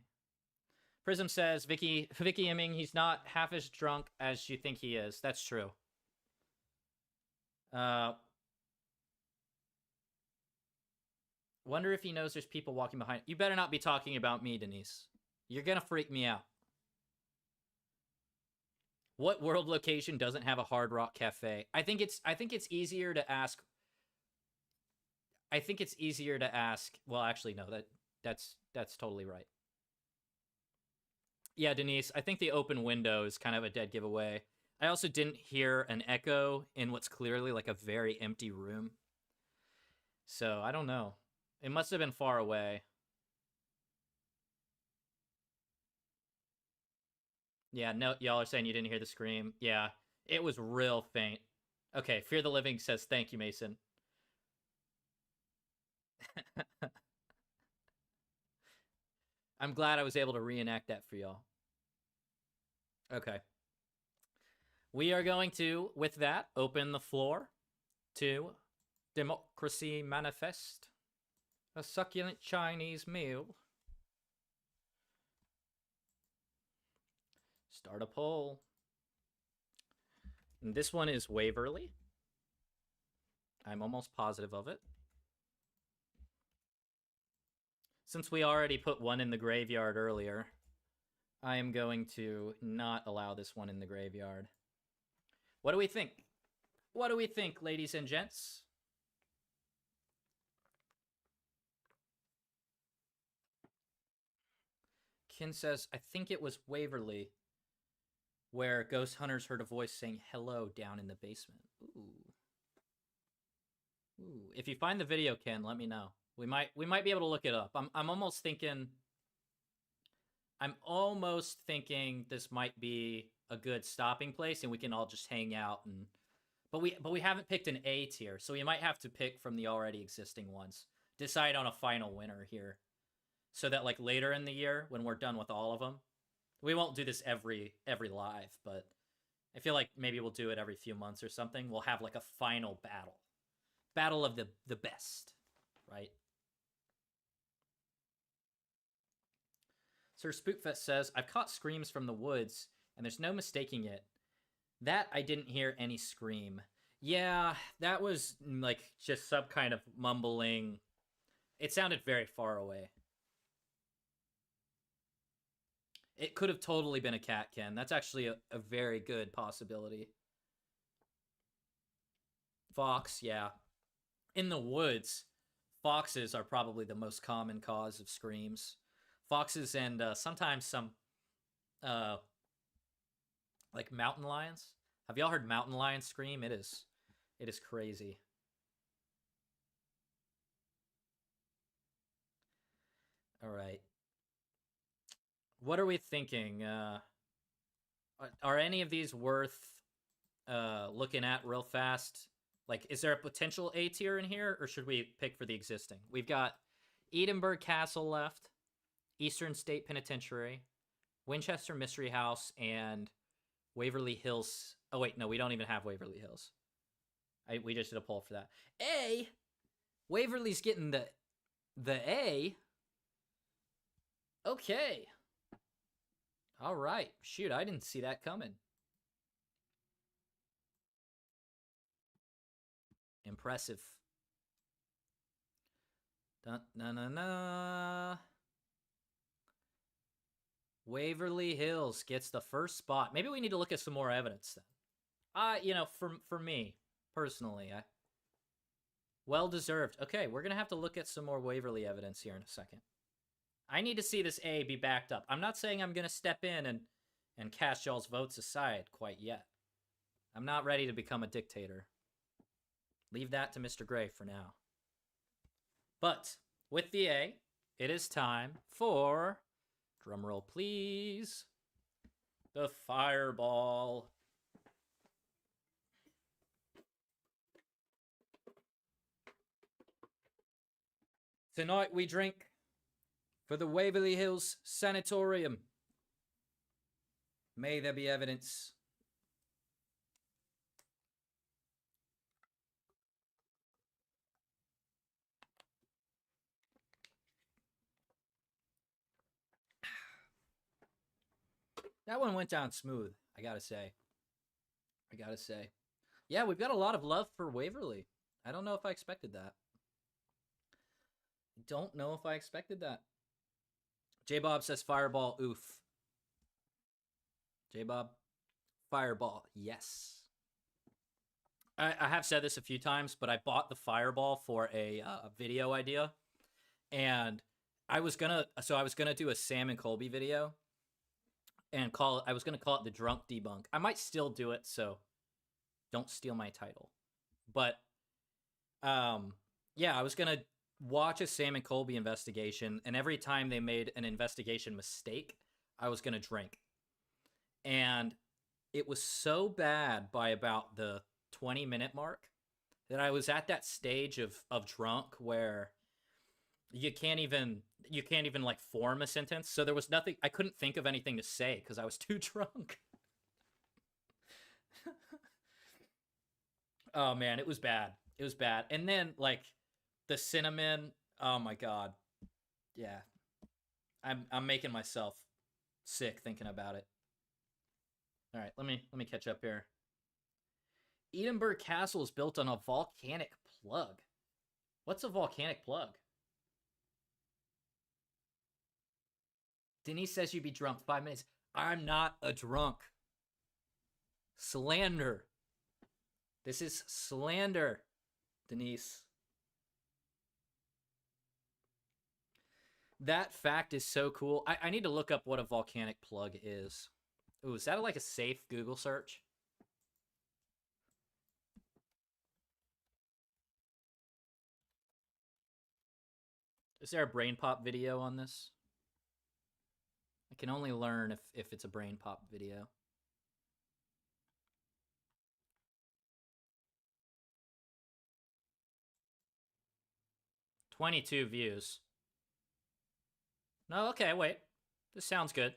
Prism says Vicky Imming, he's not half as drunk as you think he is. That's true. Wonder if he knows there's people walking behind. You better not be talking about me, Denise. You're gonna freak me out. What world location doesn't have a Hard Rock Cafe? I think it's easier to ask. I think it's easier to ask. Well, actually, no. That's totally right. Yeah, Denise. I think the open window is kind of a dead giveaway. I also didn't hear an echo in what's clearly like a very empty room. So I don't know. It must have been far away. Yeah, no, y'all are saying you didn't hear the scream. Yeah, it was real faint. Okay, Fear the Living says, thank you, Mason. I'm glad I was able to reenact that for y'all. Okay. We are going to, with that, open the floor to Democracy Manifest, a succulent Chinese meal. Start a poll. And this one is Waverly. I'm almost positive of it. Since we already put one in the graveyard earlier, I am going to not allow this one in the graveyard. What do we think? What do we think, ladies and gents? Kin says, I think it was Waverly, where ghost hunters heard a voice saying hello down in the basement. Ooh. Ooh. If you find the video, Ken, let me know. We might be able to look it up. I'm almost thinking this might be a good stopping place and we can all just hang out and but we haven't picked an A tier, so we might have to pick from the already existing ones. Decide on a final winner here. So that like later in the year when we're done with all of them, we won't do this every live, but I feel like maybe we'll do it every few months or something. We'll have like a final battle of the best, right? Sir Spookfest says, I've caught screams from the woods and there's no mistaking it. That I didn't hear any scream. Yeah, that was like just some kind of mumbling. It sounded very far away. It could have totally been a cat, Ken. That's actually a very good possibility. Fox, yeah. In the woods, foxes are probably the most common cause of screams. Foxes and sometimes some, like mountain lions. Have y'all heard mountain lions scream? It is crazy. All right. What are we thinking? Are any of these worth looking at real fast? Like, is there a potential A tier in here, or should we pick for the existing? We've got Edinburgh Castle left, Eastern State Penitentiary, Winchester Mystery House, and Waverly Hills. Oh, wait, no, we don't even have Waverly Hills. We just did a poll for that. A? Waverly's getting the A? Okay. All right. Shoot, I didn't see that coming. Impressive. Dun-na-na-na. Waverly Hills gets the first spot. Maybe we need to look at some more evidence then. You know, for me, personally, well deserved. Okay, we're gonna have to look at some more Waverly evidence here in a second. I need to see this A be backed up. I'm not saying I'm gonna step in and cast y'all's votes aside quite yet. I'm not ready to become a dictator. Leave that to Mr. Gray for now. But with the A, it is time for, drumroll please, the fireball. Tonight we drink for the Waverly Hills Sanatorium. May there be evidence. That one went down smooth, I gotta say. Yeah, we've got a lot of love for Waverly. I don't know if I expected that. J-Bob says fireball, oof. J-Bob, fireball, yes. I have said this a few times, but I bought the fireball for a video idea. And I was gonna do a Sam and Colby video. And I was gonna call it the Drunk Debunk. I might still do it, so don't steal my title. But yeah, I was gonna watch a Sam and Colby investigation, and every time they made an investigation mistake, I was gonna drink. And it was so bad by about the 20-minute mark that I was at that stage of drunk where you can't even like form a sentence. So there was nothing, I couldn't think of anything to say because I was too drunk. Oh man, it was bad. And then like the cinnamon, oh my god. Yeah. I'm making myself sick thinking about it. All right, let me catch up here. Edinburgh Castle is built on a volcanic plug. What's a volcanic plug? Denise says you'd be drunk 5 minutes. I'm not a drunk. Slander. This is slander, Denise. That fact is so cool. I need to look up what a volcanic plug is. Ooh, is that like a safe Google search? Is there a brain pop video on this? I can only learn if it's a brain pop video. $22 views. No, okay, wait. This sounds good.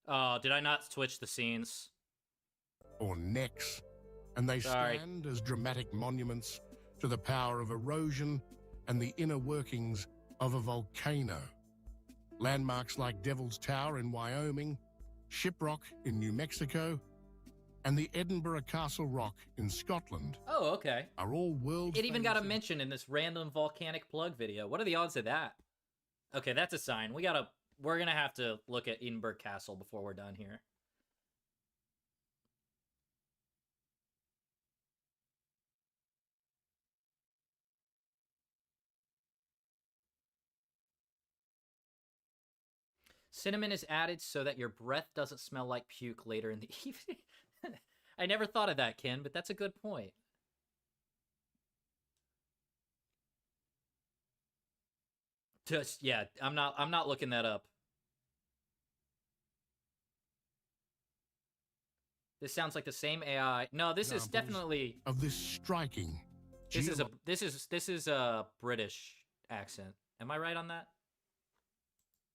Oh, did I not switch the scenes? Or necks, and they stand as dramatic monuments to the power of erosion and the inner workings of a volcano. Landmarks like Devil's Tower in Wyoming, Shiprock in New Mexico, and the Edinburgh Castle Rock in Scotland. Oh, okay. Are all world. It even got a mention in this random volcanic plug video. What are the odds of that? Okay, that's a sign. We're gonna have to look at Edinburgh Castle before we're done here. Cinnamon is added so that your breath doesn't smell like puke later in the evening. I never thought of that, Ken, but that's a good point. Just yeah, I'm not looking that up. This sounds like the same AI. No, this is definitely of this striking. This is a British accent. Am I right on that?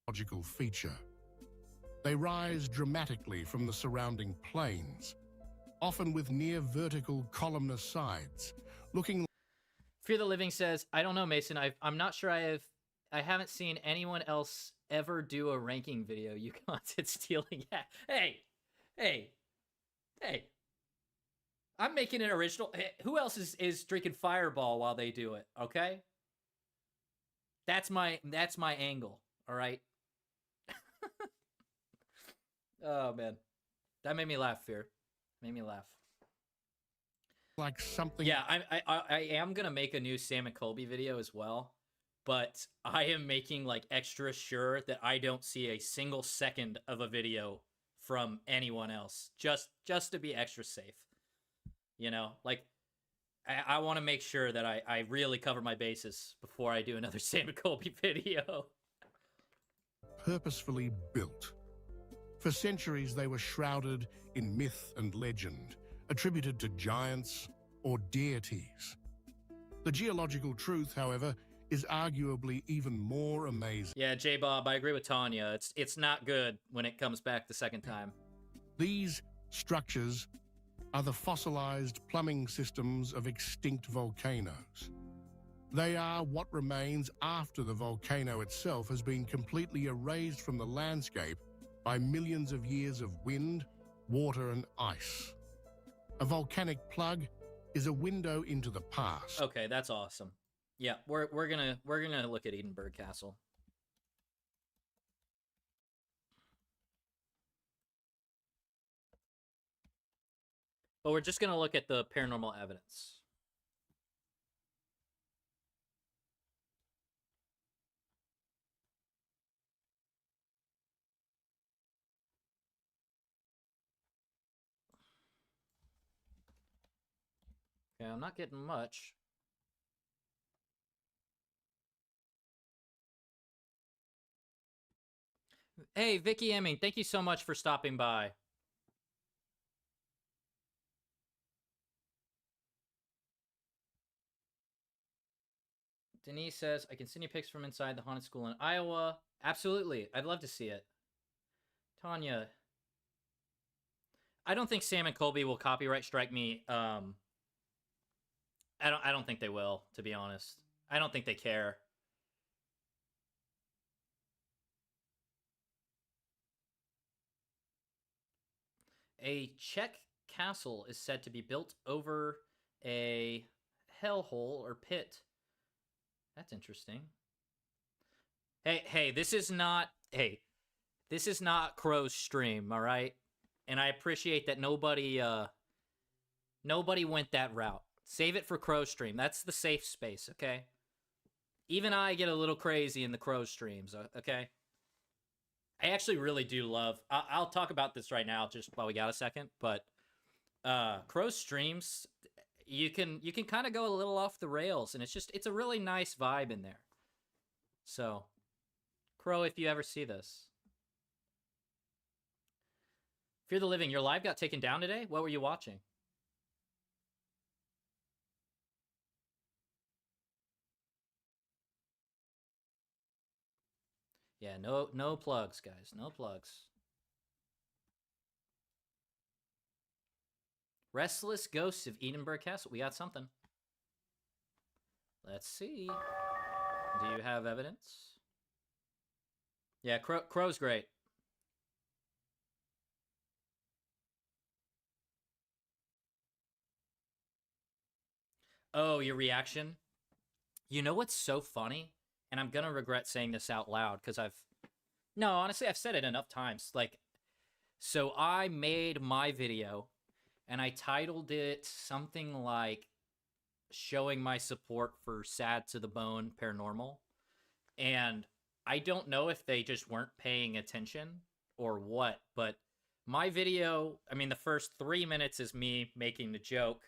Logical feature. They rise dramatically from the surrounding plains, often with near vertical columnar sides, looking. Fear the Living says, I don't know, Mason. I'm not sure I haven't seen anyone else ever do a ranking video. You content stealing. Yeah. Hey. I'm making an original. Hey, who else is drinking Fireball while they do it? Okay. That's my angle. All right. Oh man, that made me laugh. Fear, made me laugh. Like something. Yeah, I am gonna make a new Sam and Colby video as well, but I am making like extra sure that I don't see a single second of a video from anyone else, just to be extra safe. You know, like I want to make sure that I really cover my bases before I do another Sam and Colby video. Purposefully built. For centuries, they were shrouded in myth and legend, attributed to giants or deities. The geological truth, however, is arguably even more amazing. Yeah, J-Bob, I agree with Tanya. It's not good when it comes back the second time. These structures are the fossilized plumbing systems of extinct volcanoes. They are what remains after the volcano itself has been completely erased from the landscape by millions of years of wind, water, and ice. A volcanic plug is a window into the past. Okay, that's awesome. Yeah, we're gonna look at Edinburgh Castle. But we're just gonna look at the paranormal evidence. Okay, I'm not getting much. Hey, Vicky Emming, thank you so much for stopping by. Denise says, I can send you pics from inside the haunted school in Iowa. Absolutely. I'd love to see it. Tanya. I don't think Sam and Colby will copyright strike me. I don't think they will, to be honest. I don't think they care. A Czech castle is said to be built over a hellhole or pit. That's interesting. Hey, this is not Crow's stream, all right? And I appreciate that nobody went that route. Save it for Crow's stream. That's the safe space, okay? Even I get a little crazy in the Crow streams, okay? I actually really do love... I'll talk about this right now just while we got a second, but Crow streams, you can kind of go a little off the rails, and it's a really nice vibe in there. So, Crow, if you ever see this. Fear the Living, your live got taken down today? What were you watching? Yeah, no plugs, guys. No plugs. Restless Ghosts of Edinburgh Castle. We got something. Let's see. Do you have evidence? Yeah, Crow's great. Oh, your reaction? You know what's so funny? And I'm gonna regret saying this out loud because no, honestly, I've said it enough times. Like, so I made my video and I titled it something like showing my support for Sad to the Bone Paranormal. And I don't know if they just weren't paying attention or what, but my video, I mean, the first 3 minutes is me making the joke.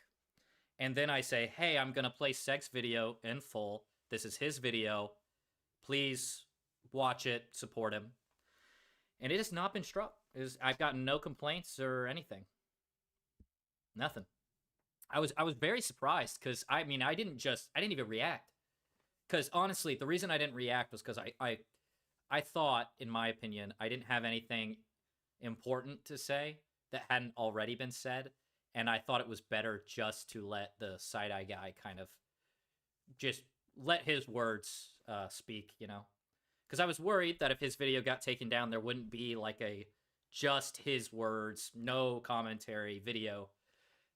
And then I say, hey, I'm going to play Seg's video in full. This is his video. Please watch it, support him. And it has not been struck. I've gotten no complaints or anything. Nothing. I was very surprised because I didn't even react. Because honestly, the reason I didn't react was because I thought, in my opinion, I didn't have anything important to say that hadn't already been said. And I thought it was better just to let the side-eye guy kind of just let his words speak, you know? Because I was worried that if his video got taken down, there wouldn't be like a just his words, no commentary video.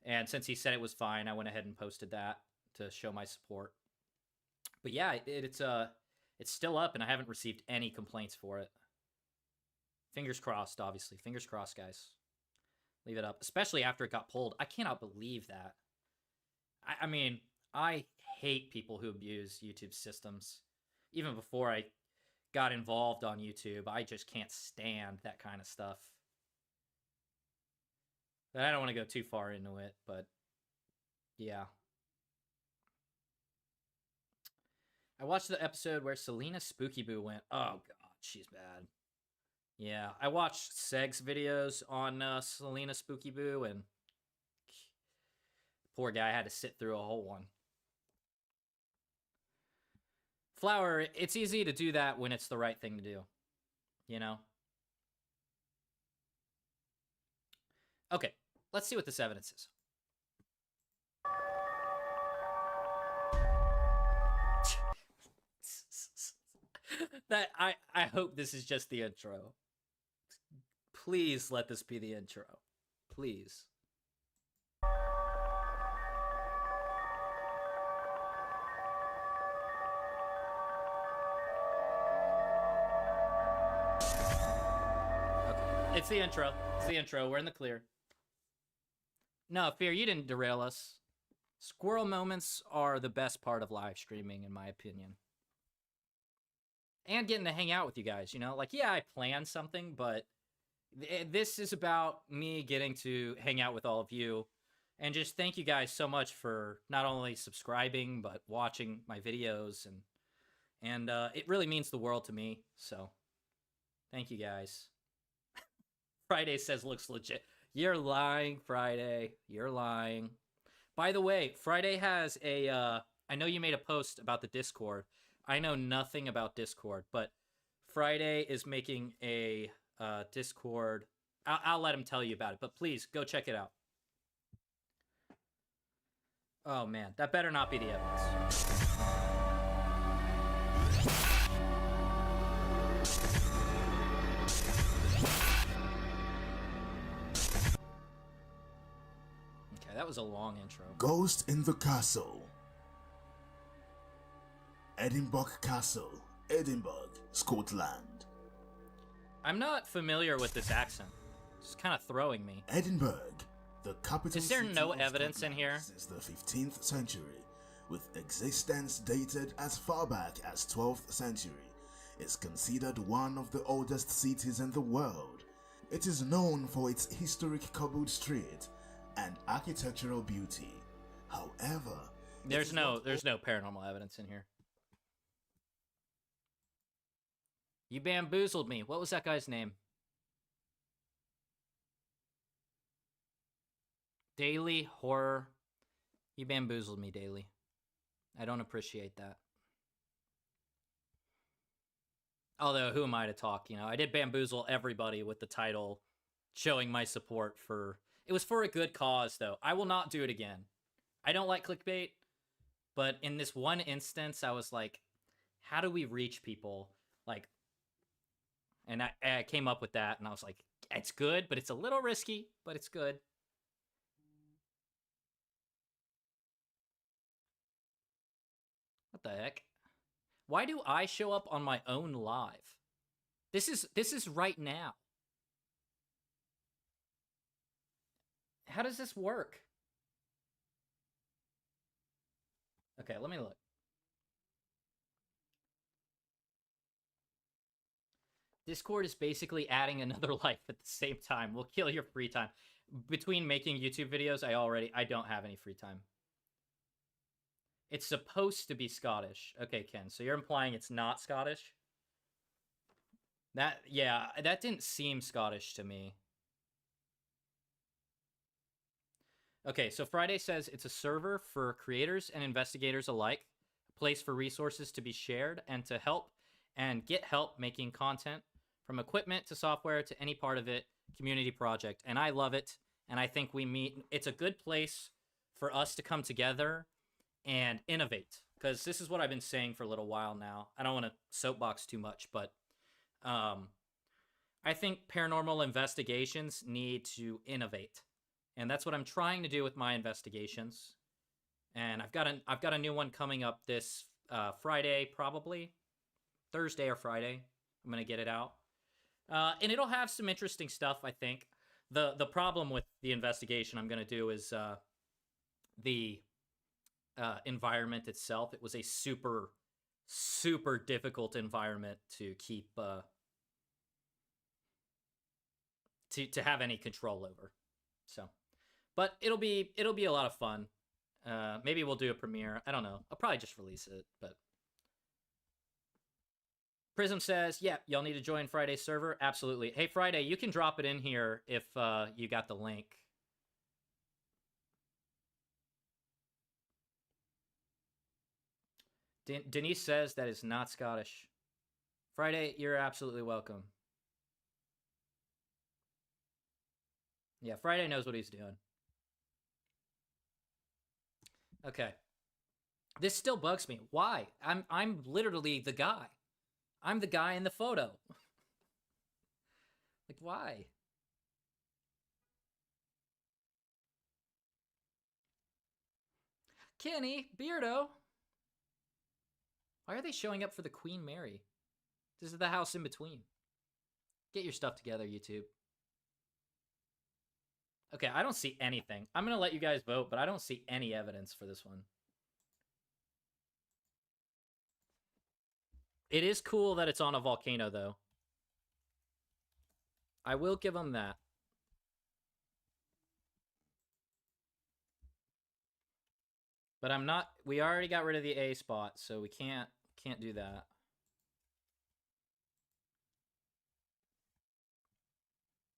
And since he said it was fine, I went ahead and posted that to show my support. But yeah, it's still up, and I haven't received any complaints for it. Fingers crossed, obviously. Fingers crossed, guys. Leave it up, especially after it got pulled. I cannot believe that. I mean, I hate people who abuse YouTube systems. Even before I got involved on YouTube, I just can't stand that kind of stuff. But I don't want to go too far into it, but Yeah. I watched the episode where Selena Spooky Boo went. Oh, God, she's bad. Yeah, I watched Seg's videos on Selena Spooky Boo, and poor guy had to sit through a whole one. Flower, it's easy to do that when it's the right thing to do. You know? Okay, let's see what this evidence is. That I hope this is just the intro. Please let this be the intro. Please. Okay. It's the intro. It's the intro. We're in the clear. No, Fear, you didn't derail us. Squirrel moments are the best part of live streaming, in my opinion. And getting to hang out with you guys, you know? Like, yeah, I planned something, but this is about me getting to hang out with all of you. And just thank you guys so much for not only subscribing, but watching my videos. And it really means the world to me. So, thank you guys. Friday says looks legit. You're lying, Friday. You're lying. By the way, Friday has a... I know you made a post about the Discord. I know nothing about Discord, but Friday is making a Discord. I'll let him tell you about it, but please go check it out. Oh man, that better not be the evidence. Okay, that was a long intro. Ghost in the Castle. Edinburgh Castle, Edinburgh, Scotland. I'm not familiar with this accent. It's kind of throwing me. Edinburgh, the capital Is there city no of evidence in Scotland here? since the 15th century, with existence dated as far back as 12th century, is considered one of the oldest cities in the world. It is known for its historic cobbled street and architectural beauty. However, there's no paranormal evidence in here. You bamboozled me. What was that guy's name? Daily Horror. You bamboozled me, Daily. I don't appreciate that. Although, who am I to talk? You know, I did bamboozle everybody with the title showing my support for... It was for a good cause, though. I will not do it again. I don't like clickbait, but in this one instance, I was like, how do we reach people? Like, and I came up with that, and I was like, it's good, but it's a little risky, but it's good. What the heck? Why do I show up on my own live? This is right now. How does this work? Okay, let me look. Discord is basically adding another life at the same time. We'll kill your free time. Between making YouTube videos, I don't have any free time. It's supposed to be Scottish. Okay, Ken, so you're implying it's not Scottish? That didn't seem Scottish to me. Okay, so Friday says it's a server for creators and investigators alike, a place for resources to be shared and to help and get help making content, from equipment to software to any part of it, community project. And I love it, and I think it's a good place for us to come together and innovate, because this is what I've been saying for a little while now. I don't want to soapbox too much, but I think paranormal investigations need to innovate. And that's what I'm trying to do with my investigations. And I've got a new one coming up this Friday, probably Thursday or Friday. I'm gonna get it out, and it'll have some interesting stuff. I think the problem with the investigation I'm gonna do is the environment itself. It was a super difficult environment to keep to have any control over. So. But it'll be a lot of fun. Maybe we'll do a premiere. I don't know. I'll probably just release it, but... Prism says, yeah, y'all need to join Friday's server. Absolutely. Hey, Friday, you can drop it in here if you got the link. Denise says that is not Scottish. Friday, you're absolutely welcome. Yeah, Friday knows what he's doing. Okay. This still bugs me. Why? I'm literally the guy. I'm the guy in the photo. Like, why? Kenny, Beardo. Why are they showing up for the Queen Mary? This is the house in between. Get your stuff together, YouTube. Okay, I don't see anything. I'm going to let you guys vote, but I don't see any evidence for this one. It is cool that it's on a volcano, though. I will give them that. But I'm not... We already got rid of the A spot, so we can't do that.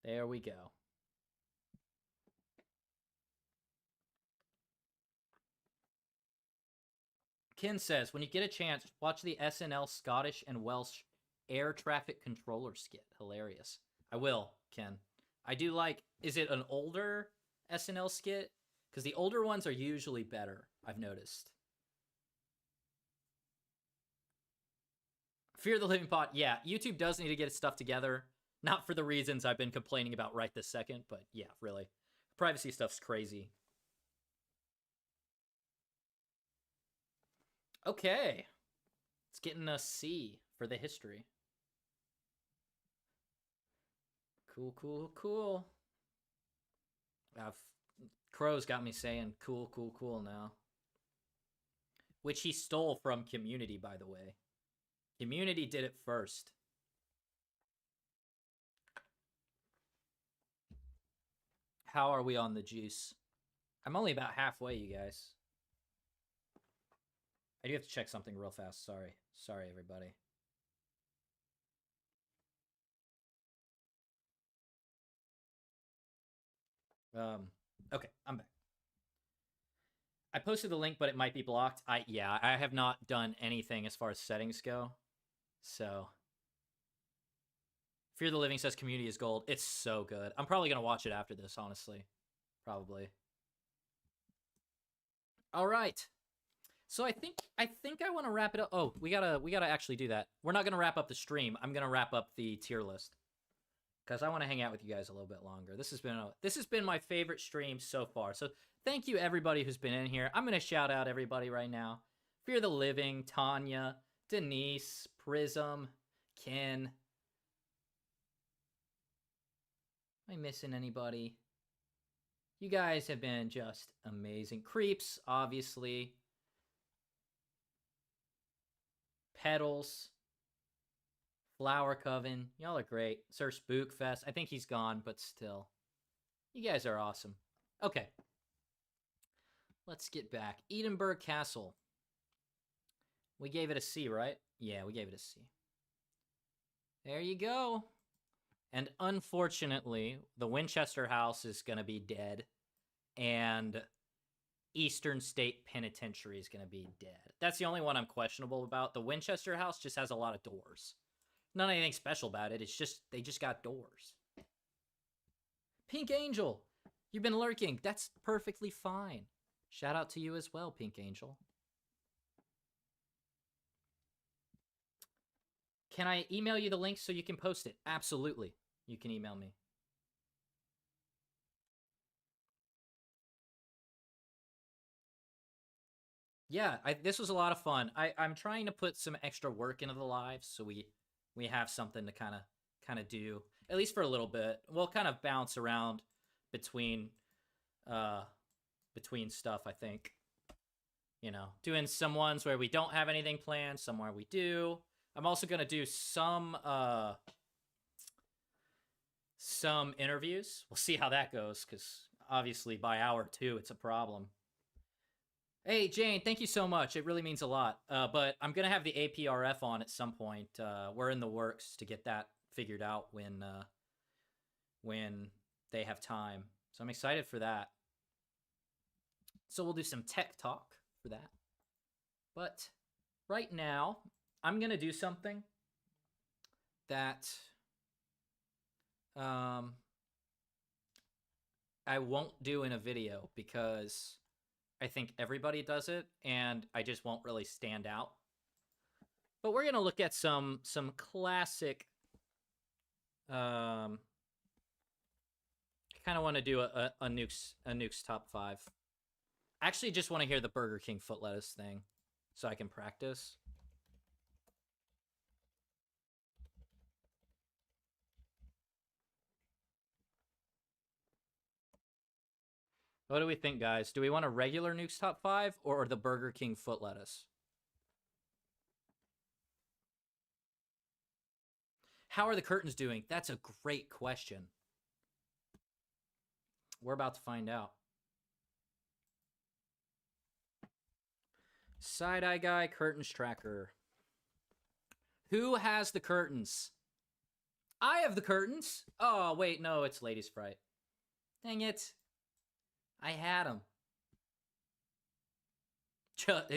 There we go. Ken says, when you get a chance, watch the SNL Scottish and Welsh air traffic controller skit. Hilarious. I will, Ken. I do like... Is it an older SNL skit? Because the older ones are usually better, I've noticed. Fear the Living Pot. Yeah, YouTube does need to get its stuff together. Not for the reasons I've been complaining about right this second, but yeah, really. Privacy stuff's crazy. Okay. It's getting a C for the history. Cool, cool, cool. Crow's got me saying cool, cool, cool now. Which he stole from Community, by the way. Community did it first. How are we on the juice? I'm only about halfway, you guys. I do have to check something real fast. Sorry. Sorry, everybody. Okay, I'm back. I posted the link, but it might be blocked. Yeah, I have not done anything as far as settings go. So... Fear the Living says Community is gold. It's so good. I'm probably going to watch it after this, honestly. Probably. All right. So I think I want to wrap it up. Oh, we gotta actually do that. We're not going to wrap up the stream. I'm going to wrap up the tier list. Because I want to hang out with you guys a little bit longer. This has been my favorite stream so far. So thank you everybody who's been in here. I'm going to shout out everybody right now. Fear the Living, Tanya, Denise, Prism, Ken. Am I missing anybody? You guys have been just amazing. Creeps, obviously. Petals. Flower Coven. Y'all are great. Sir Spookfest. I think he's gone, but still. You guys are awesome. Okay. Let's get back. Edinburgh Castle. We gave it a C, right? Yeah, we gave it a C. There you go. And unfortunately, the Winchester House is going to be dead. And Eastern State Penitentiary is going to be dead. That's the only one I'm questionable about. The Winchester House just has a lot of doors. Not anything special about it. It's just, they just got doors. Pink Angel, you've been lurking. That's perfectly fine. Shout out to you as well, Pink Angel. Can I email you the link so you can post it? Absolutely. You can email me. Yeah, this was a lot of fun. I'm trying to put some extra work into the lives so we have something to kind of do, at least for a little bit. We'll kind of bounce around between stuff, I think. You know, doing some ones where we don't have anything planned, some where we do. I'm also going to do some interviews. We'll see how that goes, because obviously by hour 2, it's a problem. Hey, Jane, thank you so much. It really means a lot. But I'm going to have the APRF on at some point. We're in the works to get that figured out when they have time. So I'm excited for that. So we'll do some tech talk for that. But right now, I'm going to do something that I won't do in a video because I think everybody does it, and I just won't really stand out. But we're gonna look at some classic. I kind of want to do a nukes top 5. I actually just want to hear the Burger King foot lettuce thing, so I can practice. What do we think, guys? Do we want a regular nukes top 5 or the Burger King foot lettuce? How are the curtains doing? That's a great question. We're about to find out. Side-eye guy, curtains tracker. Who has the curtains? I have the curtains. Oh, wait, no, it's Ladies Fright. Dang it. I had them.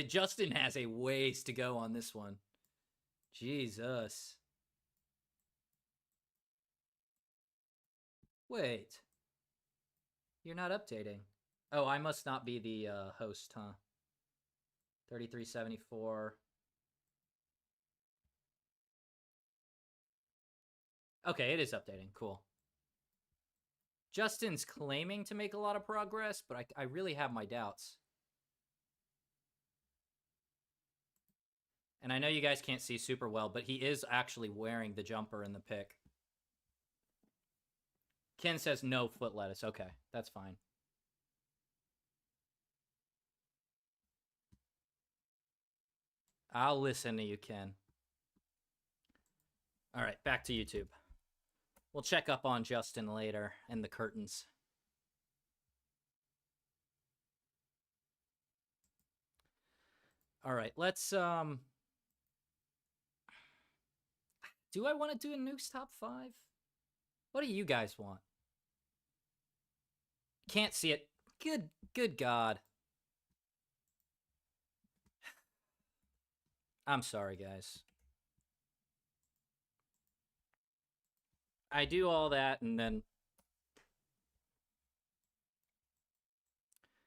Justin has a ways to go on this one. Jesus. Wait. You're not updating. Oh, I must not be the host, huh? 3374. Okay, it is updating. Cool. Justin's claiming to make a lot of progress, but I really have my doubts. And I know you guys can't see super well, but he is actually wearing the jumper in the pic. Ken says no foot lettuce. Okay, that's fine. I'll listen to you, Ken. All right, back to YouTube. We'll check up on Justin later and the curtains. All right, let's do I want to do a nukes top 5? What do you guys want? Can't see it. Good God. I'm sorry, guys. I do all that and then...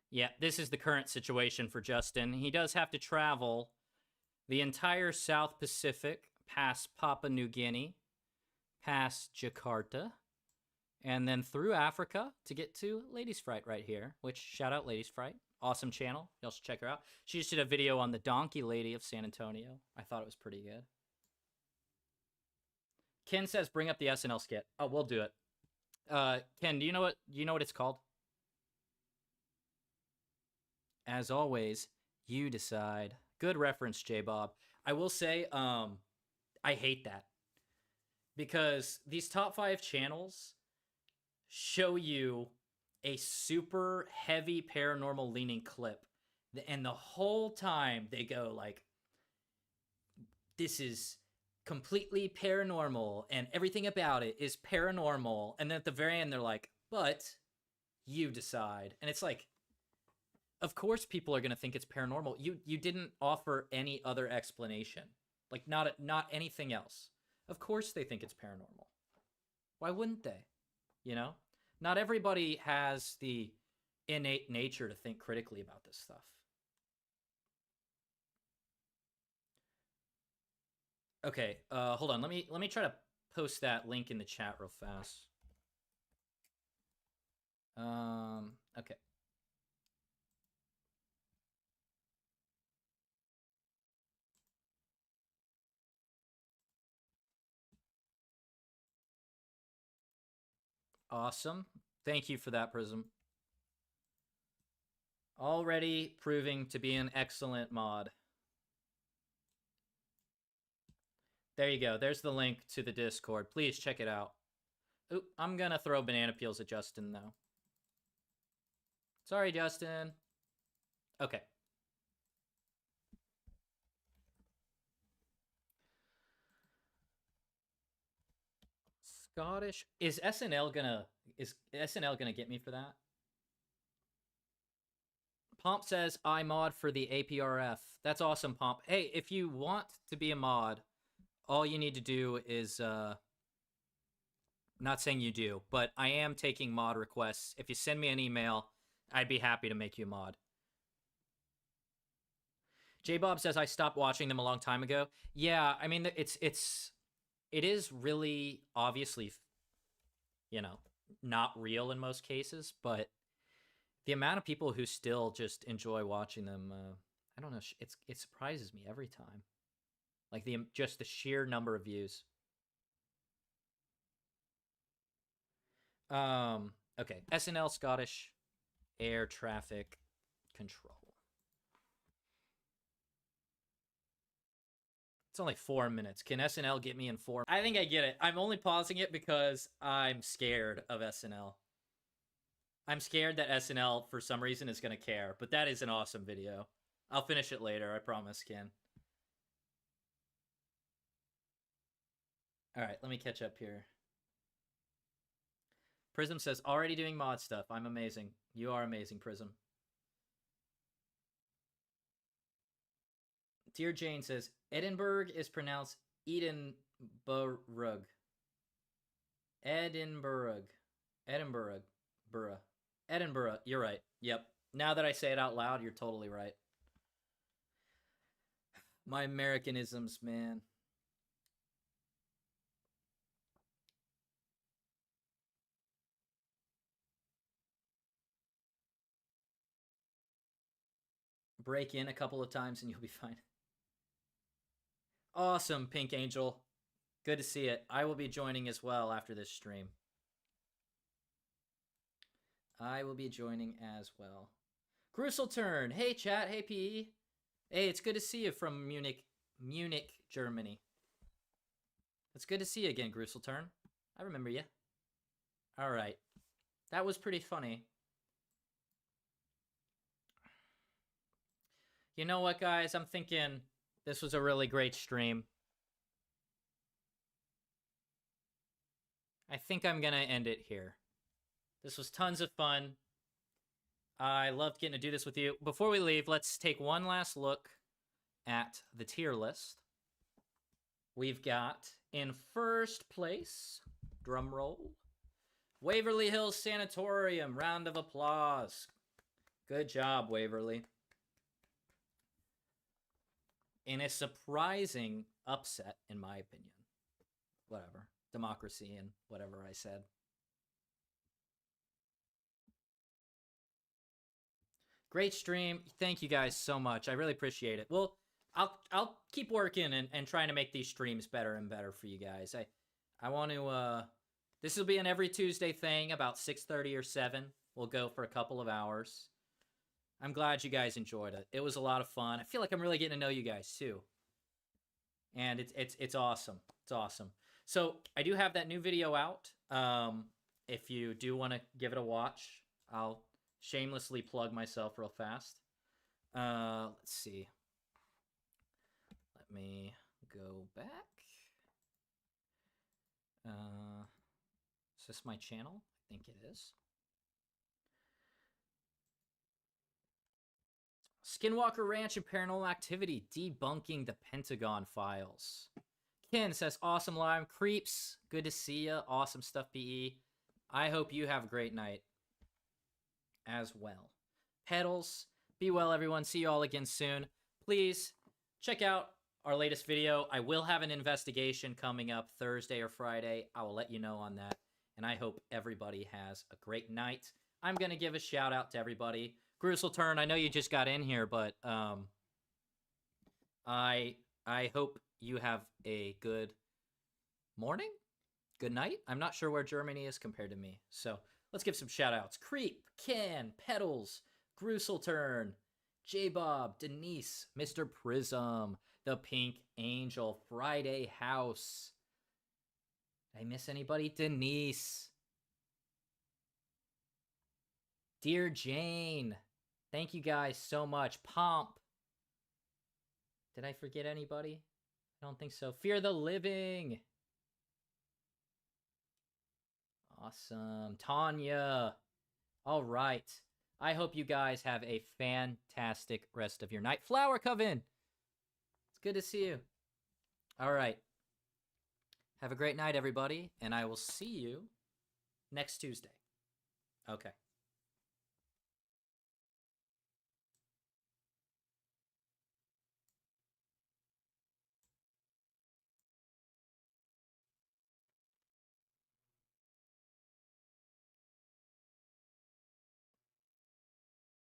Yeah, this is the current situation for Justin. He does have to travel the entire South Pacific, past Papua New Guinea, past Jakarta, and then through Africa to get to Ladies Fright right here, which, shout out Ladies Fright. Awesome channel. You also check her out. She just did a video on the Donkey Lady of San Antonio. I thought it was pretty good. Ken says bring up the SNL skit. Oh, we'll do it. Ken, do you know what it's called? As always, you decide. Good reference, J-Bob. I will say, I hate that. Because these top 5 channels show you a super heavy paranormal leaning clip. And the whole time they go like, this is completely paranormal and everything about it is paranormal. And then at the very end, they're like, but you decide. And it's like, of course people are going to think it's paranormal. You didn't offer any other explanation. Like not anything else. Of course they think it's paranormal. Why wouldn't they? You know? Not everybody has the innate nature to think critically about this stuff. Okay, hold on. Let me try to post that link in the chat real fast. Okay. Awesome. Thank you for that, Prism. Already proving to be an excellent mod. There you go. There's the link to the Discord. Please check it out. Oop, I'm gonna throw banana peels at Justin, though. Sorry, Justin. Okay. Scottish. Is SNL gonna get me for that? Pomp says I mod for the APRF. That's awesome, Pomp. Hey, if you want to be a mod, all you need to do is not saying you do, but I am taking mod requests. If you send me an email, I'd be happy to make you a mod. J Bob says I stopped watching them a long time ago. Yeah, I mean it is really obviously, you know, not real in most cases, but the amount of people who still just enjoy watching them, I don't know, it surprises me every time. Like just the sheer number of views. Okay, SNL Scottish air traffic control. It's only 4 minutes. Can SNL get me in 4? I think I get it. I'm only pausing it because I'm scared of SNL. I'm scared that SNL, for some reason, is going to care. But that is an awesome video. I'll finish it later, I promise, Ken. Alright, let me catch up here. Prism says, already doing mod stuff. I'm amazing. You are amazing, Prism. Dear Jane says, Edinburgh is pronounced Edinburgh. Edinburgh. Edinburgh. You're right. Yep. Now that I say it out loud, you're totally right. My Americanisms, man. Break in a couple of times and you'll be fine. Awesome, Pink Angel. Good to see it. I will be joining as well after this stream. I will be joining as well. Gruselturn. Hey, chat. Hey, PE. Hey, it's good to see you from Munich, Germany. It's good to see you again, Gruselturn. I remember you. All right. That was pretty funny. You know what, guys? I'm thinking this was a really great stream. I think I'm going to end it here. This was tons of fun. I loved getting to do this with you. Before we leave, let's take one last look at the tier list. We've got in first place, drum roll, Waverly Hills Sanatorium. Round of applause. Good job, Waverly. In a surprising upset, in my opinion. Whatever. Democracy and whatever I said. Great stream. Thank you guys so much. I really appreciate it. Well, I'll keep working and trying to make these streams better and better for you guys. I want to this will be an every Tuesday thing about 6:30 or 7. We'll go for a couple of hours. I'm glad you guys enjoyed it. It was a lot of fun. I feel like I'm really getting to know you guys too. And it's awesome. It's awesome. So I do have that new video out. If you do want to give it a watch, I'll shamelessly plug myself real fast. Let's see. Let me go back. Is this my channel? I think it is. Skinwalkr Ranch and Paranormal Activity, debunking the Pentagon files. Ken says, awesome live. Creeps, good to see ya. Awesome stuff, PE. I hope you have a great night as well. Pedals, be well, everyone. See you all again soon. Please check out our latest video. I will have an investigation coming up Thursday or Friday. I will let you know on that. And I hope everybody has a great night. I'm going to give a shout out to everybody. Gruselturn, I know you just got in here, but I hope you have a good morning, good night. I'm not sure where Germany is compared to me, so let's give some shout outs. Creep, Ken, Pedals, Gruselturn, J-Bob, Denise, Mr. Prism, the Pink Angel, Friday House. Did I miss anybody? Denise. Dear Jane. Thank you guys so much. Pomp. Did I forget anybody? I don't think so. Fear the Living. Awesome. Tanya. All right. I hope you guys have a fantastic rest of your night. Flower Coven. It's good to see you. All right. Have a great night, everybody, and I will see you next Tuesday. Okay.